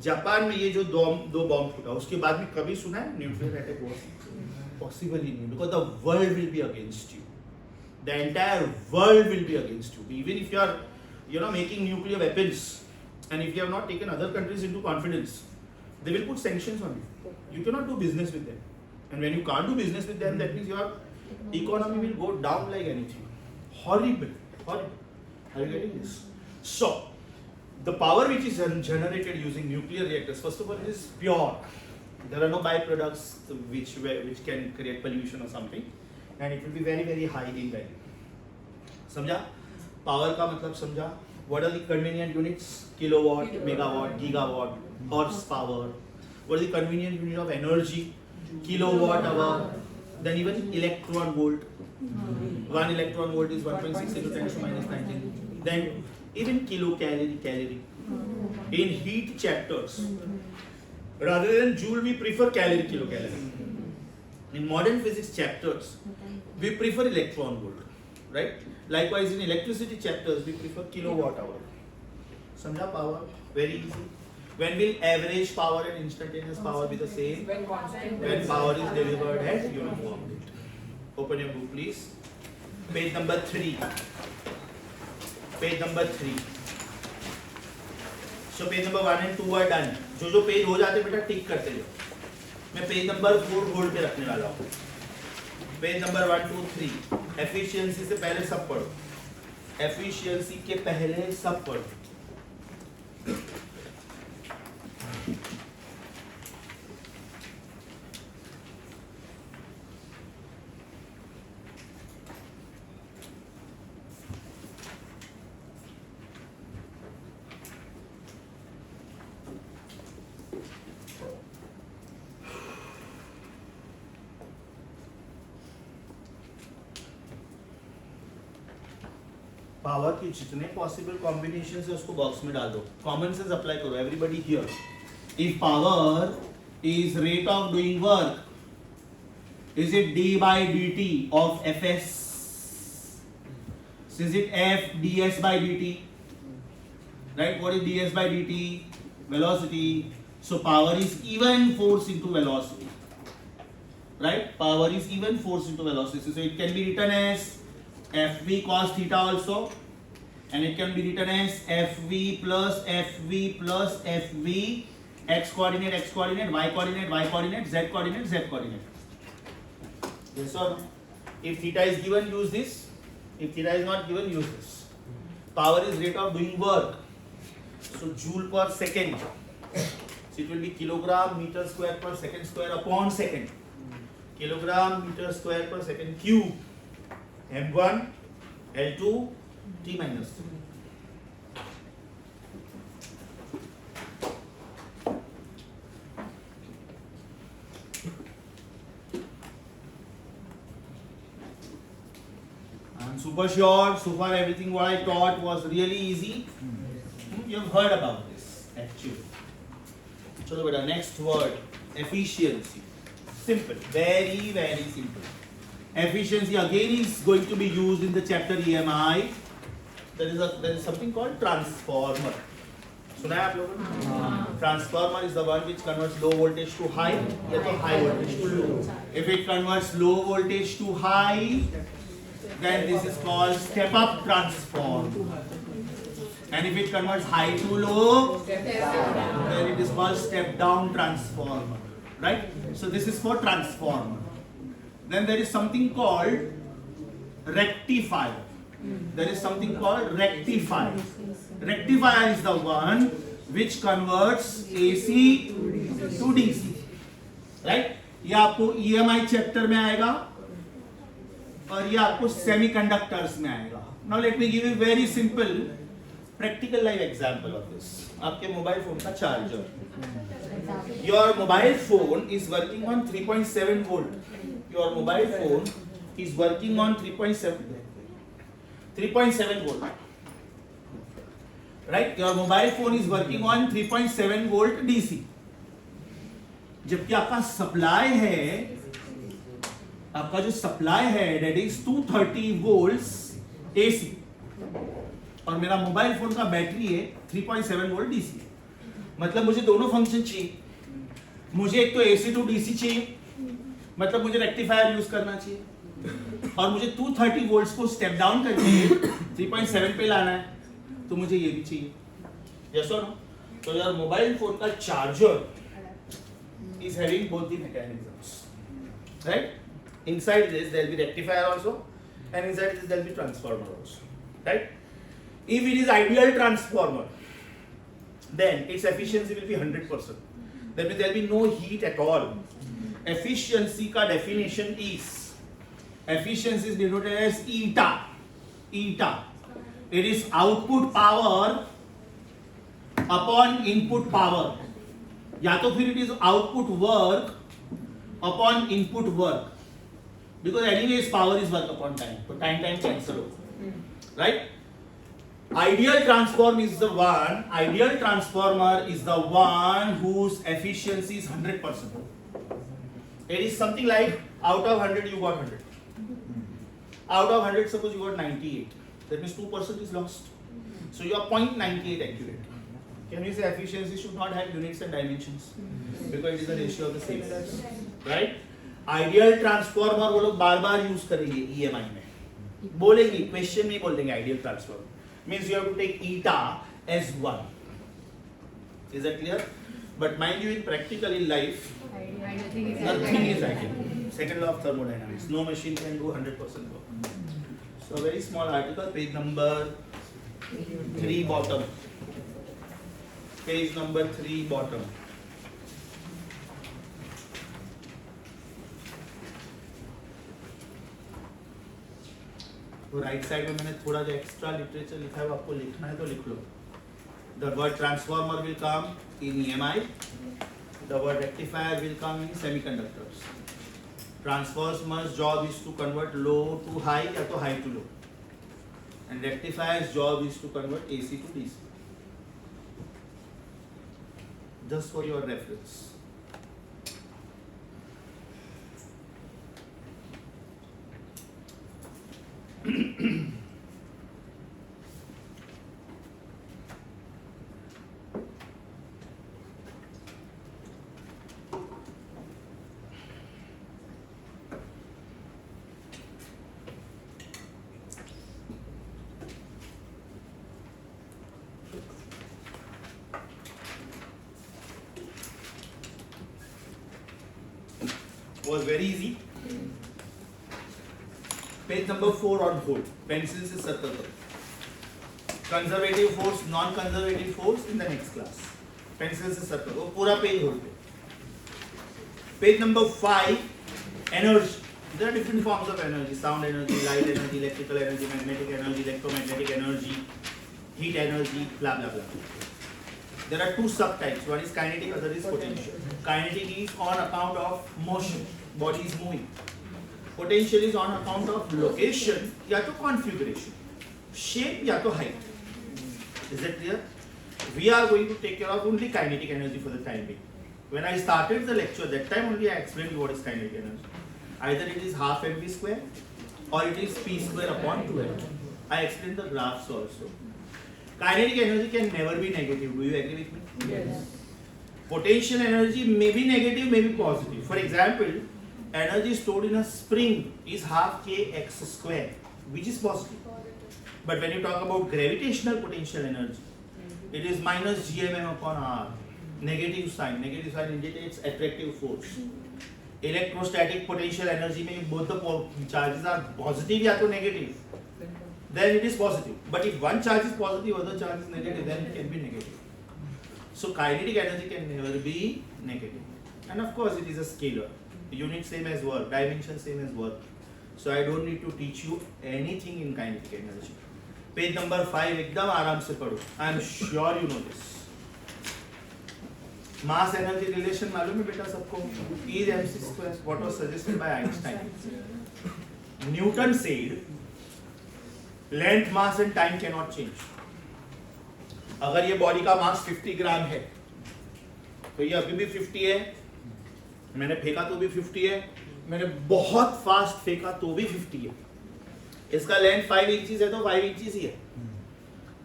जापान में ये जो 2 बॉम्ब फूटा, उसके बाद में कभी सुना है न्यूक्लियर अटैक हुआ? पॉसिबल ही नहीं, because the world will be against you. The entire world will be against you. Even if you are making nuclear weapons, and if you have not taken other countries into confidence, they will put sanctions on you. You cannot do business with them, and when you can't do business with them, that means your economy will go down like anything. Horrible. Are you getting this? So the power which is generated using nuclear reactors, first of all, it is pure. There are no byproducts which can create pollution or something, and it will be very very high in value. समझा? Power का मतलब समझा? What are the convenient units? Kilowatt, megawatt, gigawatt, horsepower. What is the convenient unit of energy? Kilowatt hour. Then even electron volt. 1 electron volt is 1.6 into 10 to minus 19. Then even calorie. In heat chapters, rather than joule, we prefer kilocalorie. In modern physics chapters, we prefer electron volt, right? Likewise, in electricity chapters, we prefer kilowatt hour. Samjha power? Very easy. When will average power and instantaneous power be the same? When power is delivered at uniform rate. Open your book, please. Page number 3. Page number 3. So page number 1 and 2 are done. जो page हो जाते बेटा टिक करते जाओ. मैं page number 4 hold पे रखने वाला हूँ. Page number 1, 2, 3. एफिशिएंसी से पहले सब पढ़ो. एफिशिएंसी के पहले सब पढ़ो. पावर की जितने पॉसिबल कॉम्बिनेशन है उसको बॉक्स में डाल दो. कॉमन सेंस अप्लाई करो. Everybody here. If power is rate of doing work, is it d by dt of fs? Is it f ds by dt? Right? What is ds by dt? Velocity. So power is even force into velocity. Right? Power is even force into velocity. So it can be written as fv cos theta also. and it can be written as FV plus FV plus FV, x coordinate, y coordinate, z coordinate. Yes or no? If theta is given, use this. If theta is not given, use this. Power is rate of doing work. So joule per second. So it will be kilogram meter square per second square upon second. Kilogram meter square per second cube. M1, L2, T minus 3. I'm super sure so far everything what I taught was really easy. You have heard about this actually. Chalo beta, next word, efficiency. Simple, very very simple. Efficiency again is going to be used in the chapter EMI. There is something called transformer. सुना है आप लोगों ने? Transformer is the one which converts low voltage to high या तो high voltage to low. If it converts low voltage to high, then this is called step up transformer. And if it converts high to low, then it is called step down transformer. Right? So this is for transformer. Then there is something called rectifier. There is something called rectifier. Rectifier is the one which converts AC to DC. Right? ये आपको EMI chapter में आएगा और ये आपको semiconductors में आएगा. Now let me give you very simple practical live example of this. आपके मोबाइल फोन का charger. Your mobile phone is working on 3.7 volt. Your mobile phone is working on 3.7 volt. Right? Your mobile phone is working on 3.7 volt DC. जबकि आपका supply है, आपका जो supply है that is 230 volts AC. और मेरा mobile phone का battery है 3.7 वोल्ट डीसी. मतलब मुझे दोनों फंक्शन चाहिए. मुझे एक तो एसी टू डीसी चाहिए, मतलब मुझे रेक्टिफायर यूज करना चाहिए, और मुझे 230 वोल्ट्स को स्टेप डाउन करके 3.7 पे लाना है, तो मुझे ये भी चाहिए. यस और नो? तो यार मोबाइल फोन का charger is having both the mechanisms, right? Inside this there will be rectifier also, and inside this there will be transformer also, right? If it is ideal transformer, then its efficiency will be 100%. That means there will be no heat at all. Efficiency का definition is, efficiency is denoted as eta. Eta. It is output power upon input power. या तो फिर it is output work upon input work. Because anyways power is work upon time. तो time cancel होगा. Right? Ideal transformer is the one whose efficiency is 100%. It is something like out of 100 you got 100. Out of 100 suppose you got 98. That means 2% is lost. So you are 0.98 accurate. Can we say efficiency should not have units and dimensions? Because it is the ratio of the same. Right? Ideal transformer वो लोग बार-बार use करेंगे EMI में. बोलेंगे, question में बोलेंगे ideal transformer. Means you have to take eta as 1. Is that clear? But mind you, in practical in life, nothing is ideal. Second law of thermodynamics. No machine can do 100% work. So a very small article, page number 3 bottom. Page number 3 bottom. तो right side में मैंने थोड़ा जो extra literature लिखा है वो आपको लिखना है तो लिख लो. The word transformer will come in EMI. The word rectifier will come in semiconductors. Transformer's job is to convert low to high या तो high to low. And rectifier's job is to convert AC to DC. Just for your reference. was very easy. Page number 4 on hold. Pencil से circle करो. Conservative force, non-conservative force in the next class. Pencil से circle करो. पूरा page hold पे. Page number 5, energy. There are different forms of energy: sound energy, light energy, electrical energy, magnetic energy, electromagnetic energy, heat energy, blah blah blah. There are two subtypes. One is kinetic, other is potential. Kinetic is on account of motion, body is moving. Potential is on account of location या तो configuration, shape या तो height. Is that clear? We are going to take care of only kinetic energy for the time being. When I started the lecture, that time only I explained what is kinetic energy. Either it is half mv square or it is p square upon 2m. I explained the graphs also. Kinetic energy can never be negative. Do you agree with me? Yes. Potential energy may be negative, may be positive. For example, energy stored in a spring is half kx square, which is positive. But when you talk about gravitational potential energy, it is minus gmm upon r. Negative sign. Negative sign indicates attractive force. Electrostatic potential energy में both the charges are positive या तो negative, then it is positive. But if one charge is positive, other charge is negative, then it can be negative. So kinetic energy can never be negative. And of course, it is a scalar. Unit same as work, dimension same as work. So I don't need to teach you anything in kinetic energy. Page number 5 एकदम आराम से पढ़ो. I am sure you know this. Mass energy relation मालूम है बेटा सबको? E is mc square. What was suggested by Einstein? Newton said length, mass and time cannot change. अगर ये बॉडी का मास 50 ग्राम है तो ये अभी भी 50 है, मैंने फेंका तो भी 50 है, मैंने बहुत फास्ट फेंका तो भी 50 है. इसका लेंथ 5 इंचेस है तो 5 इंचेस ही है.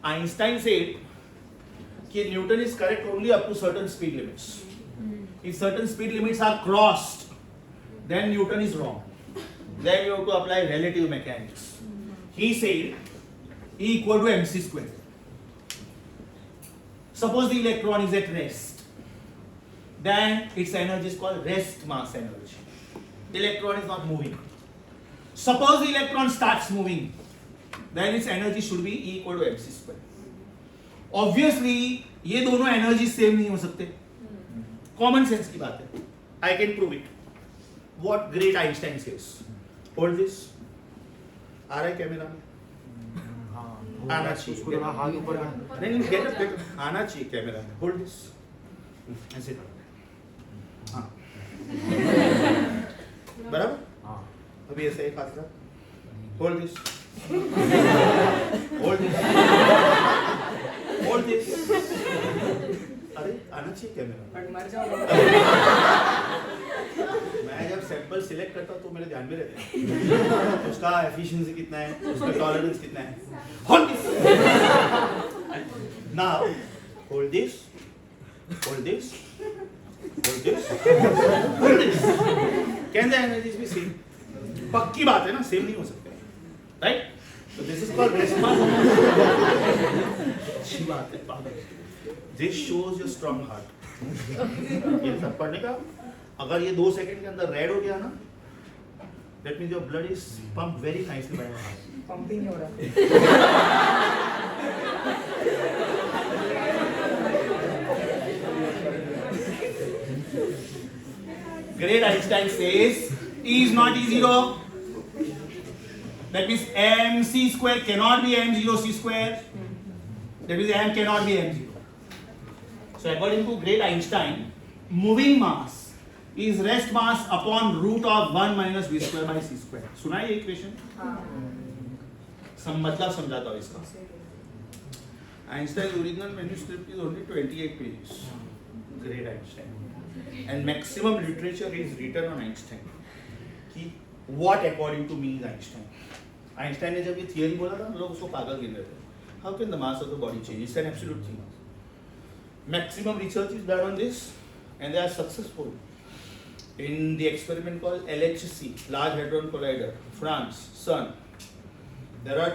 आइंस्टाइन सेड कि Newton is correct only up to certain speed limits. If certain speed limits are crossed then Newton is wrong. Then you have to apply relative mechanics. He said E equal to mc square. Suppose the electron is at rest, then its energy is called rest mass energy. The electron is not moving. Suppose the electron starts moving, then its energy should be E equal to mc square. Obviously, ये दोनों energy same नहीं हो सकते. Common sense की बात है. I can prove it. What great Einstein says. Hold this. आ रहा है कैमरा में? आना चाहिए. नहीं गेट अप आना चाहिए कैमरा में. Hold this. ऐसे करो. हाँ. बराबर? हाँ. अभी ऐसे एक हाथ रख. Hold this. Hold this. Hold this. अरे आना चाहिए कैमरा. मैं जब सैंपल सिलेक्ट करता हूँ तो मेरे ध्यान में रहता है उसका एफिशिएंसी कितना है, उसका टॉलरेंस कितना है. Hold this. Now hold this. Hold this. Hold this. Hold this. Can the energies B same? पक्की बात है ना, सेम नहीं हो सकते. Right? So this is called rest mass. अच्छी बात है. This shows your strong heart. ये सब पढ़ने का. अगर ये 2 सेकंड के अंदर रेड हो गया ना, that means your blood is pumped very nicely by your heart. Pumping हो रहा है. Great Einstein says E is not E0. That means mc square cannot be m0 c square. That means m cannot be m0. So according to great Einstein, moving mass is rest mass upon root of 1 minus v square by c square. सुना है ये equation? मतलब समझाता हूँ इसका. Einstein's original manuscript is only 28 pages. Great Einstein. And maximum literature is written on Einstein. कि what according to me is Einstein. Einstein ने जब ये theory बोला था, लोग उसको पागल गिन रहे थे. How can the mass of the body change? It's an absolute thing. Maximum research is done on this, and they are successful. In the experiment called LHC, Large Hadron Collider, France, CERN, there are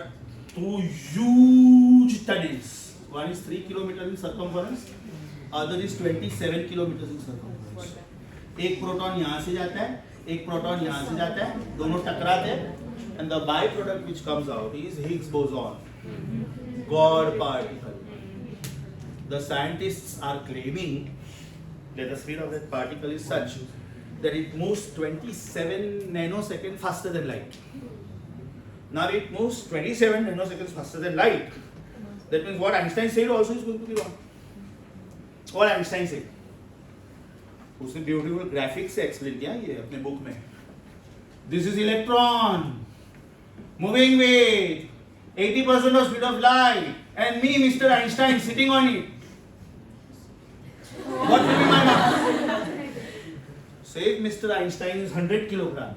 2 huge tunnels. One is 3 kilometers in circumference, other is 27 kilometers in circumference. एक proton यहाँ से जाता है, एक proton यहाँ से जाता है, दोनों टकराते हैं, and the byproduct which comes out is Higgs boson, God particle. The scientists are claiming that the speed of that particle is such that it moves 27 nanoseconds faster than light. Now it moves 27 nanoseconds faster than light. That means what Einstein said also is going to be wrong. What Einstein said. उसने beautiful graphics से explain किया ये अपने book में. This is electron moving with 80% of speed of light, and me, Mr. Einstein, sitting on it. What will be my mass? Say if Mr. Einstein is 100 kilogram,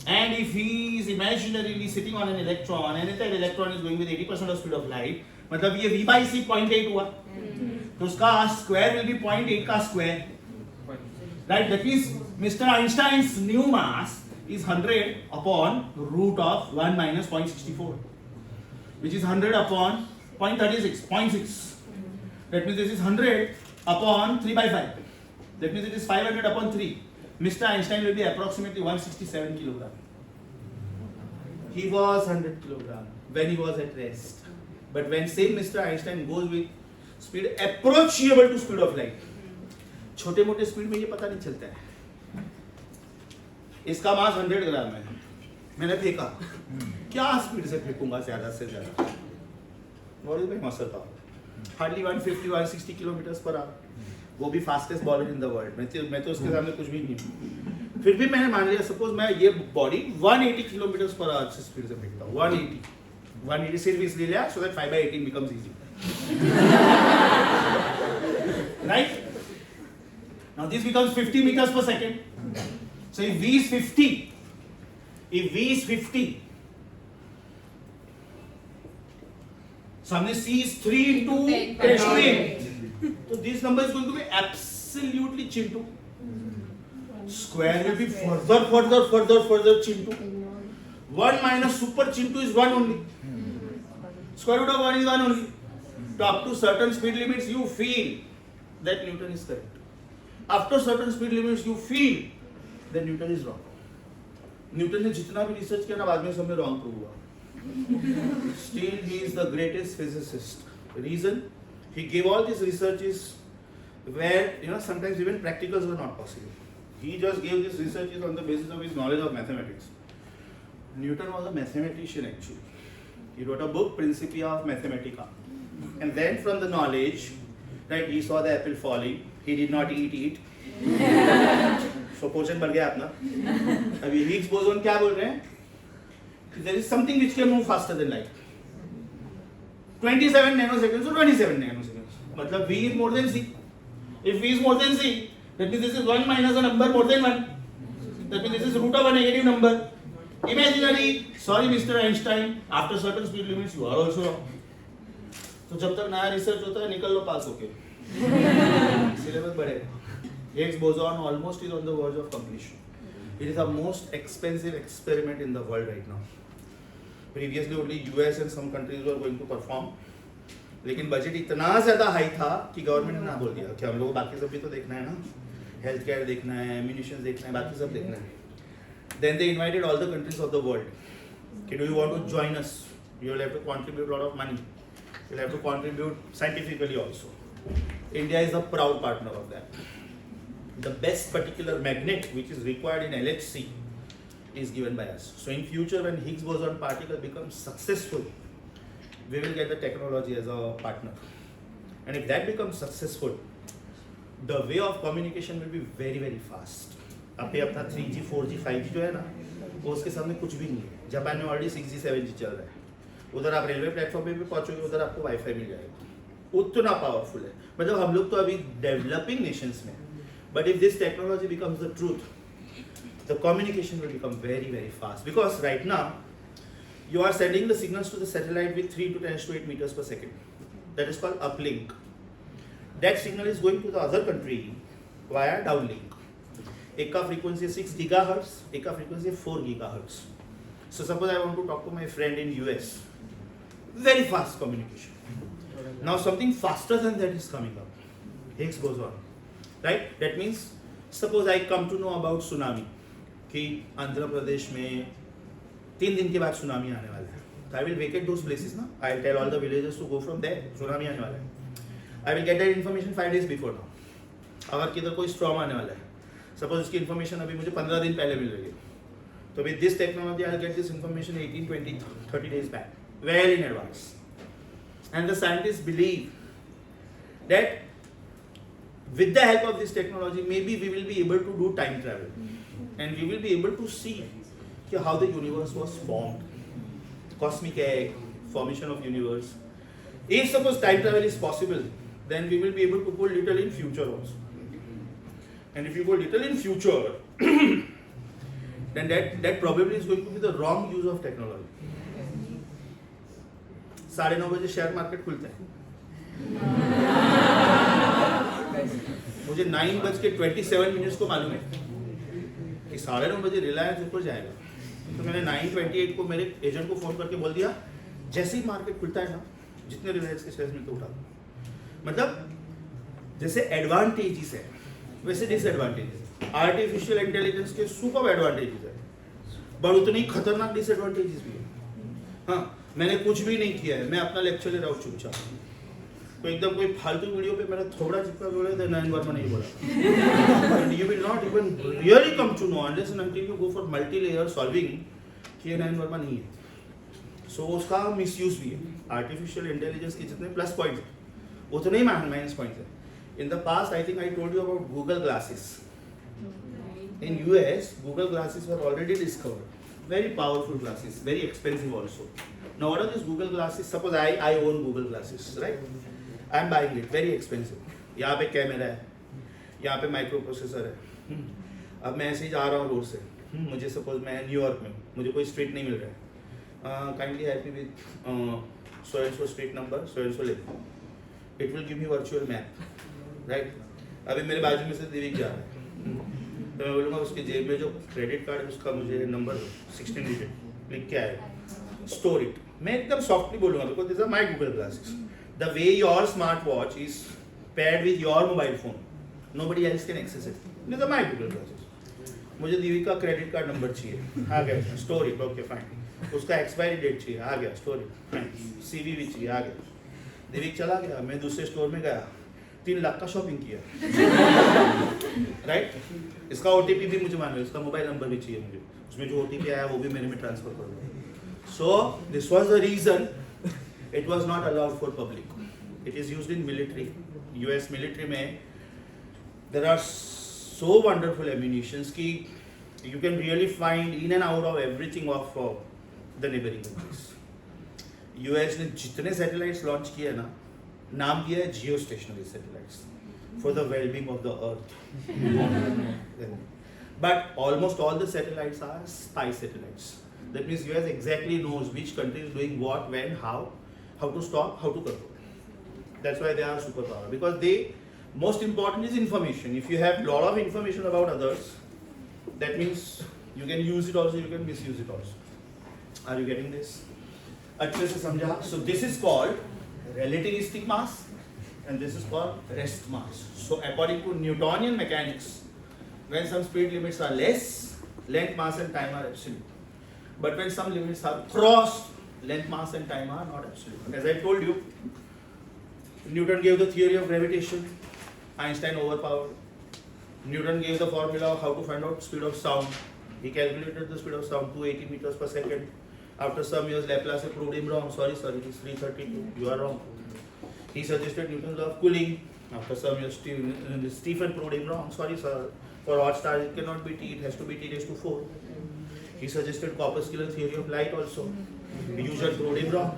and if he is imaginarily sitting on an electron, and if that electron is going with 80% of speed of light, मतलब ये v by c 0.8 हुआ, तो उसका square will be 0.8 का square, right? That means Mr. Einstein's new mass is 100 upon root of 1 minus 0.64, which is 100 upon 0.36, 0.6. That means this is 100 upon 3 by 5. That means it is 500 upon 3. Mr. Einstein will be approximately 167 kilogram. He was 100 kilogram when he was at rest. But when same Mr. Einstein goes with speed approachable to speed of light, छोटे मोटे speed में ये पता नहीं चलता है. इसका मास 100 ग्राम है, मैंने फेंका, क्या स्पीड से फेंकूंगा ज्यादा से ज्यादा? What is my muscle power? Hardly 150, 160 kilometers per hour. वो भी fastest bowler in the world. मैं तो उसके सामने कुछ भी नहीं हूँ. फिर भी मैंने मान लिया, सपोज मैं ये बॉडी 180 किलोमीटर पर आवर से स्पीड से फेंकता हूँ. 180 सिर्फ इसलिए लिया so that 5 by 18 becomes easy. Right? Now this becomes 50 meters per second. So if V is 50, सामने C is 3 into 10 to 8. So this number is going to be absolutely chintu. Square will be further chintu. 1 minus super chintu is 1 only. Square root of 1 is 1 only. So up to certain speed limits you feel that Newton is correct. After certain speed limits you feel that Newton is wrong. Newton ने जितना भी research किया ना बाद में सब में wrong prove हुआ. Still he is the greatest physicist. Reason? He gave all these researches where sometimes even practicals were not possible. He just gave these researches on the basis of his knowledge of mathematics. Newton was a mathematician actually. He wrote a book, Principia of Mathematica. And then from the knowledge, right, he saw the apple falling. He did not eat it. So portion बढ़ गया अपना. अभी Higgs boson क्या बोल रहे हैं? There is something which can move faster than light. 27 nanoseconds or 27 nanoseconds. मतलब V is more than C. If V is more than C, that means this is 1 minus a number more than 1. That means this is root of a negative number. Imaginary. Sorry, Mr. Einstein. After certain speed limits, you are also wrong. तो जब तक नया research होता है निकल लो पास होके. Syllabus बढ़ेगा. Higgs boson almost is on the verge of completion. It is the most expensive experiment in the world right now. Previously only US and some countries were going to perform. लेकिन budget इतना ज़्यादा high था कि government ने ना बोल दिया कि हम लोग बाकी सब भी तो देखना है ना, हेल्थ केयर देखना है, एम्यूनिशन देखना है, बाकी सब देखना है. Then they invited all the countries of the world. Okay, do you want to join us? You will have to contribute a lot of money. You will have to contribute scientifically also. India is a proud partner of that. The best particular magnet which is required in LHC is given by us. So in future when Higgs boson particle becomes successful, we will get the technology as a partner. And if that becomes successful, the way of communication will be very very fast. अभी अपना 3G, 4G, 5G जो है ना, वो उसके सामने कुछ भी नहीं है. जापान में ऑलरेडी 6G, 7G चल रहा है. उधर आप रेलवे प्लेटफॉर्म पे भी पहुंचोगे, उधर आपको वाईफाई मिल जाएगा. उतना पावरफुल है. मतलब हम लोग तो अभी डेवलपिंग नेशंस में. But if this technology becomes the truth, the communication will become very very fast. Because right now, you are sending the signals to the satellite with 3 to 10 to 8 meters per second. That is called uplink. That signal is going to the other country via downlink. एक का frequency 6 gigahertz, एक का frequency 4 gigahertz. So suppose I want to talk to my friend in US. Very fast communication. Now something faster than that is coming up. Higgs boson. Right? That means Suppose I come to know about tsunami कि आंध्र प्रदेश में 3 दिन के बाद tsunami आने वाला है. So I will vacate those places ना. I will tell all the villagers to go from there. Tsunami आने वाला है. I will get that information 5 days before now. अगर किधर कोई storm आने वाला है, suppose इसकी information अभी मुझे 15 दिन पहले मिल रही है, तो with this technology I'll get this information 18, 20, 30 days back, well in advance. And the scientists believe that with the help of this technology, maybe we will be able to do time travel, and we will be able to see how the universe was formed, cosmic egg, formation of universe. If suppose time travel is possible, then we will be able to go little in future also. And if you go little in future, then that probably is going to be the wrong use of technology. 9:30 बजे share market खुलता है. मुझे 9:27 को मालूम है कि 9:30 बजे रिलायंस ऊपर जाएगा. तो मैंने 9:28 को मेरे एजेंट को फोन करके बोल दिया, जैसे ही मार्केट खुलता है ना, जितने रिलायंस के शेयर्स मिलते उठा दो. मतलब जैसे एडवांटेजेस है वैसे डिसएडवांटेजेस है. आर्टिफिशियल इंटेलिजेंस के सुपर एडवांटेजेस है, पर उतने ही खतरनाक डिसएडवांटेजेस भी है. हाँ, मैंने कुछ भी नहीं किया है, मैं अपना लेक्चर ले रहा हूँ चुपचाप. तो एकदम कोई फालतू वीडियो पे मेरा थोड़ा चिपका बोले तो नयन वर्मा नहीं बोला. You will not even really come to know unless and until you go for multi layer solving कि ये नयन वर्मा नहीं है. सो उसका मिसयूज भी है. आर्टिफिशियल इंटेलिजेंस के जितने प्लस पॉइंट्स हैं उतने ही माइनस पॉइंट्स हैं. In the past I think I told you about Google glasses. In US, Google glasses were already discovered. Very powerful glasses, very expensive also. Now what are these Google glasses? Suppose I own Google glasses, right? I am buying it, very expensive. यहाँ पे camera है, यहाँ पे micro processor है. अब मैं ऐसे ही जा रहा हूँ रोड से, मुझे सपोज मैं न्यूयॉर्क में, मुझे कोई स्ट्रीट नहीं मिल रहा है. Kindly help me with so and so street number, so and so लिख. It will give me virtual map, right? अभी मेरे बाजू में से दिविक जा रहा है, तो मैं बोलूँगा उसके जेब में जो क्रेडिट कार्ड है उसका मुझे नंबर 16 डिजिट लिख के आएगा. Store it. मैं एकदम सॉफ्टली बोलूँगा because this are my Google glasses. The way your smart watch is paired with your mobile phone, nobody else can access it. This are my Google glasses. मुझे दिव्य का credit card number चाहिए, आ गया. Store it. Okay fine. उसका expiry date चाहिए, आ गया. Store it. Fine. CV भी चाहिए, आ गया. दिव्य चला गया, मैं दूसरे स्टोर में गया, 3 लाख का शॉपिंग किया, राइट? इसका OTP भी मुझे मालूम है, उसका मोबाइल नंबर भी चाहिए मुझे, उसमें जो OTP आया वो भी मेरे में ट्रांसफर कर दो. So this was the reason it was not allowed for public. It is used in military. US military में there are so wonderful ammunitions कि you can really find in and out of everything of the neighbouring countries. US ने जितने satellites launch किए ना, नाम दिया है जियो stationery satellites for the well-being of the earth. But almost all the satellites are spy satellites. That means US exactly knows which country is doing what, when, how to stop, how to control. That's why they are superpower, because they, most important is information. If you have lot of information about others, that means you can use it also, you can misuse it also. Are you getting this? अच्छे से समझा? So this is called relativistic mass, and this is called rest mass. So according to Newtonian mechanics, when some speed limits are less, length, mass and time are absolute. But when some limits are crossed, length, mass and time are not absolute. As I told you, Newton gave the theory of gravitation, Einstein overpowered. Newton gave the formula of how to find out speed of sound. He calculated the speed of sound 280 meters per second. After some years, Laplace proved him wrong. Sorry, it is 332. You are wrong. He suggested Newton's law of cooling. After some years, Stephen proved him wrong. Sorry, sir. For hot stars, it cannot be T. It has to be T raised to 4. He suggested corpuscular theory of light also. Newton proved him wrong.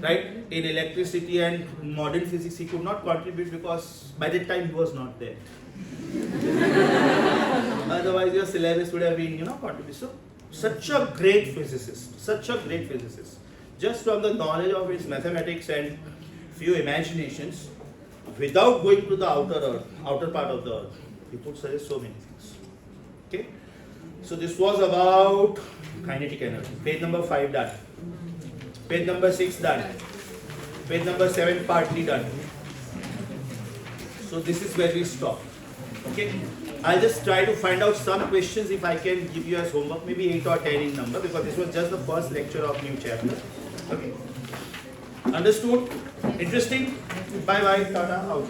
Right? In electricity and modern physics, he could not contribute because by that time he was not there. Otherwise, your syllabus would have been, contributed. So, such a great physicist. Just from the knowledge of his mathematics and few imaginations, without going to the outer part of the earth, he could suggest so many things. Okay? So this was about kinetic energy. Page number 5 done. Page number 6 done. Page number 7 partly done. So this is where we stop. Okay, I'll just try to find out some questions if I can give you as homework, maybe 8 or 10 in number, because this was just the first lecture of new chapter. Okay, understood? Interesting? Bye bye, Tata, out.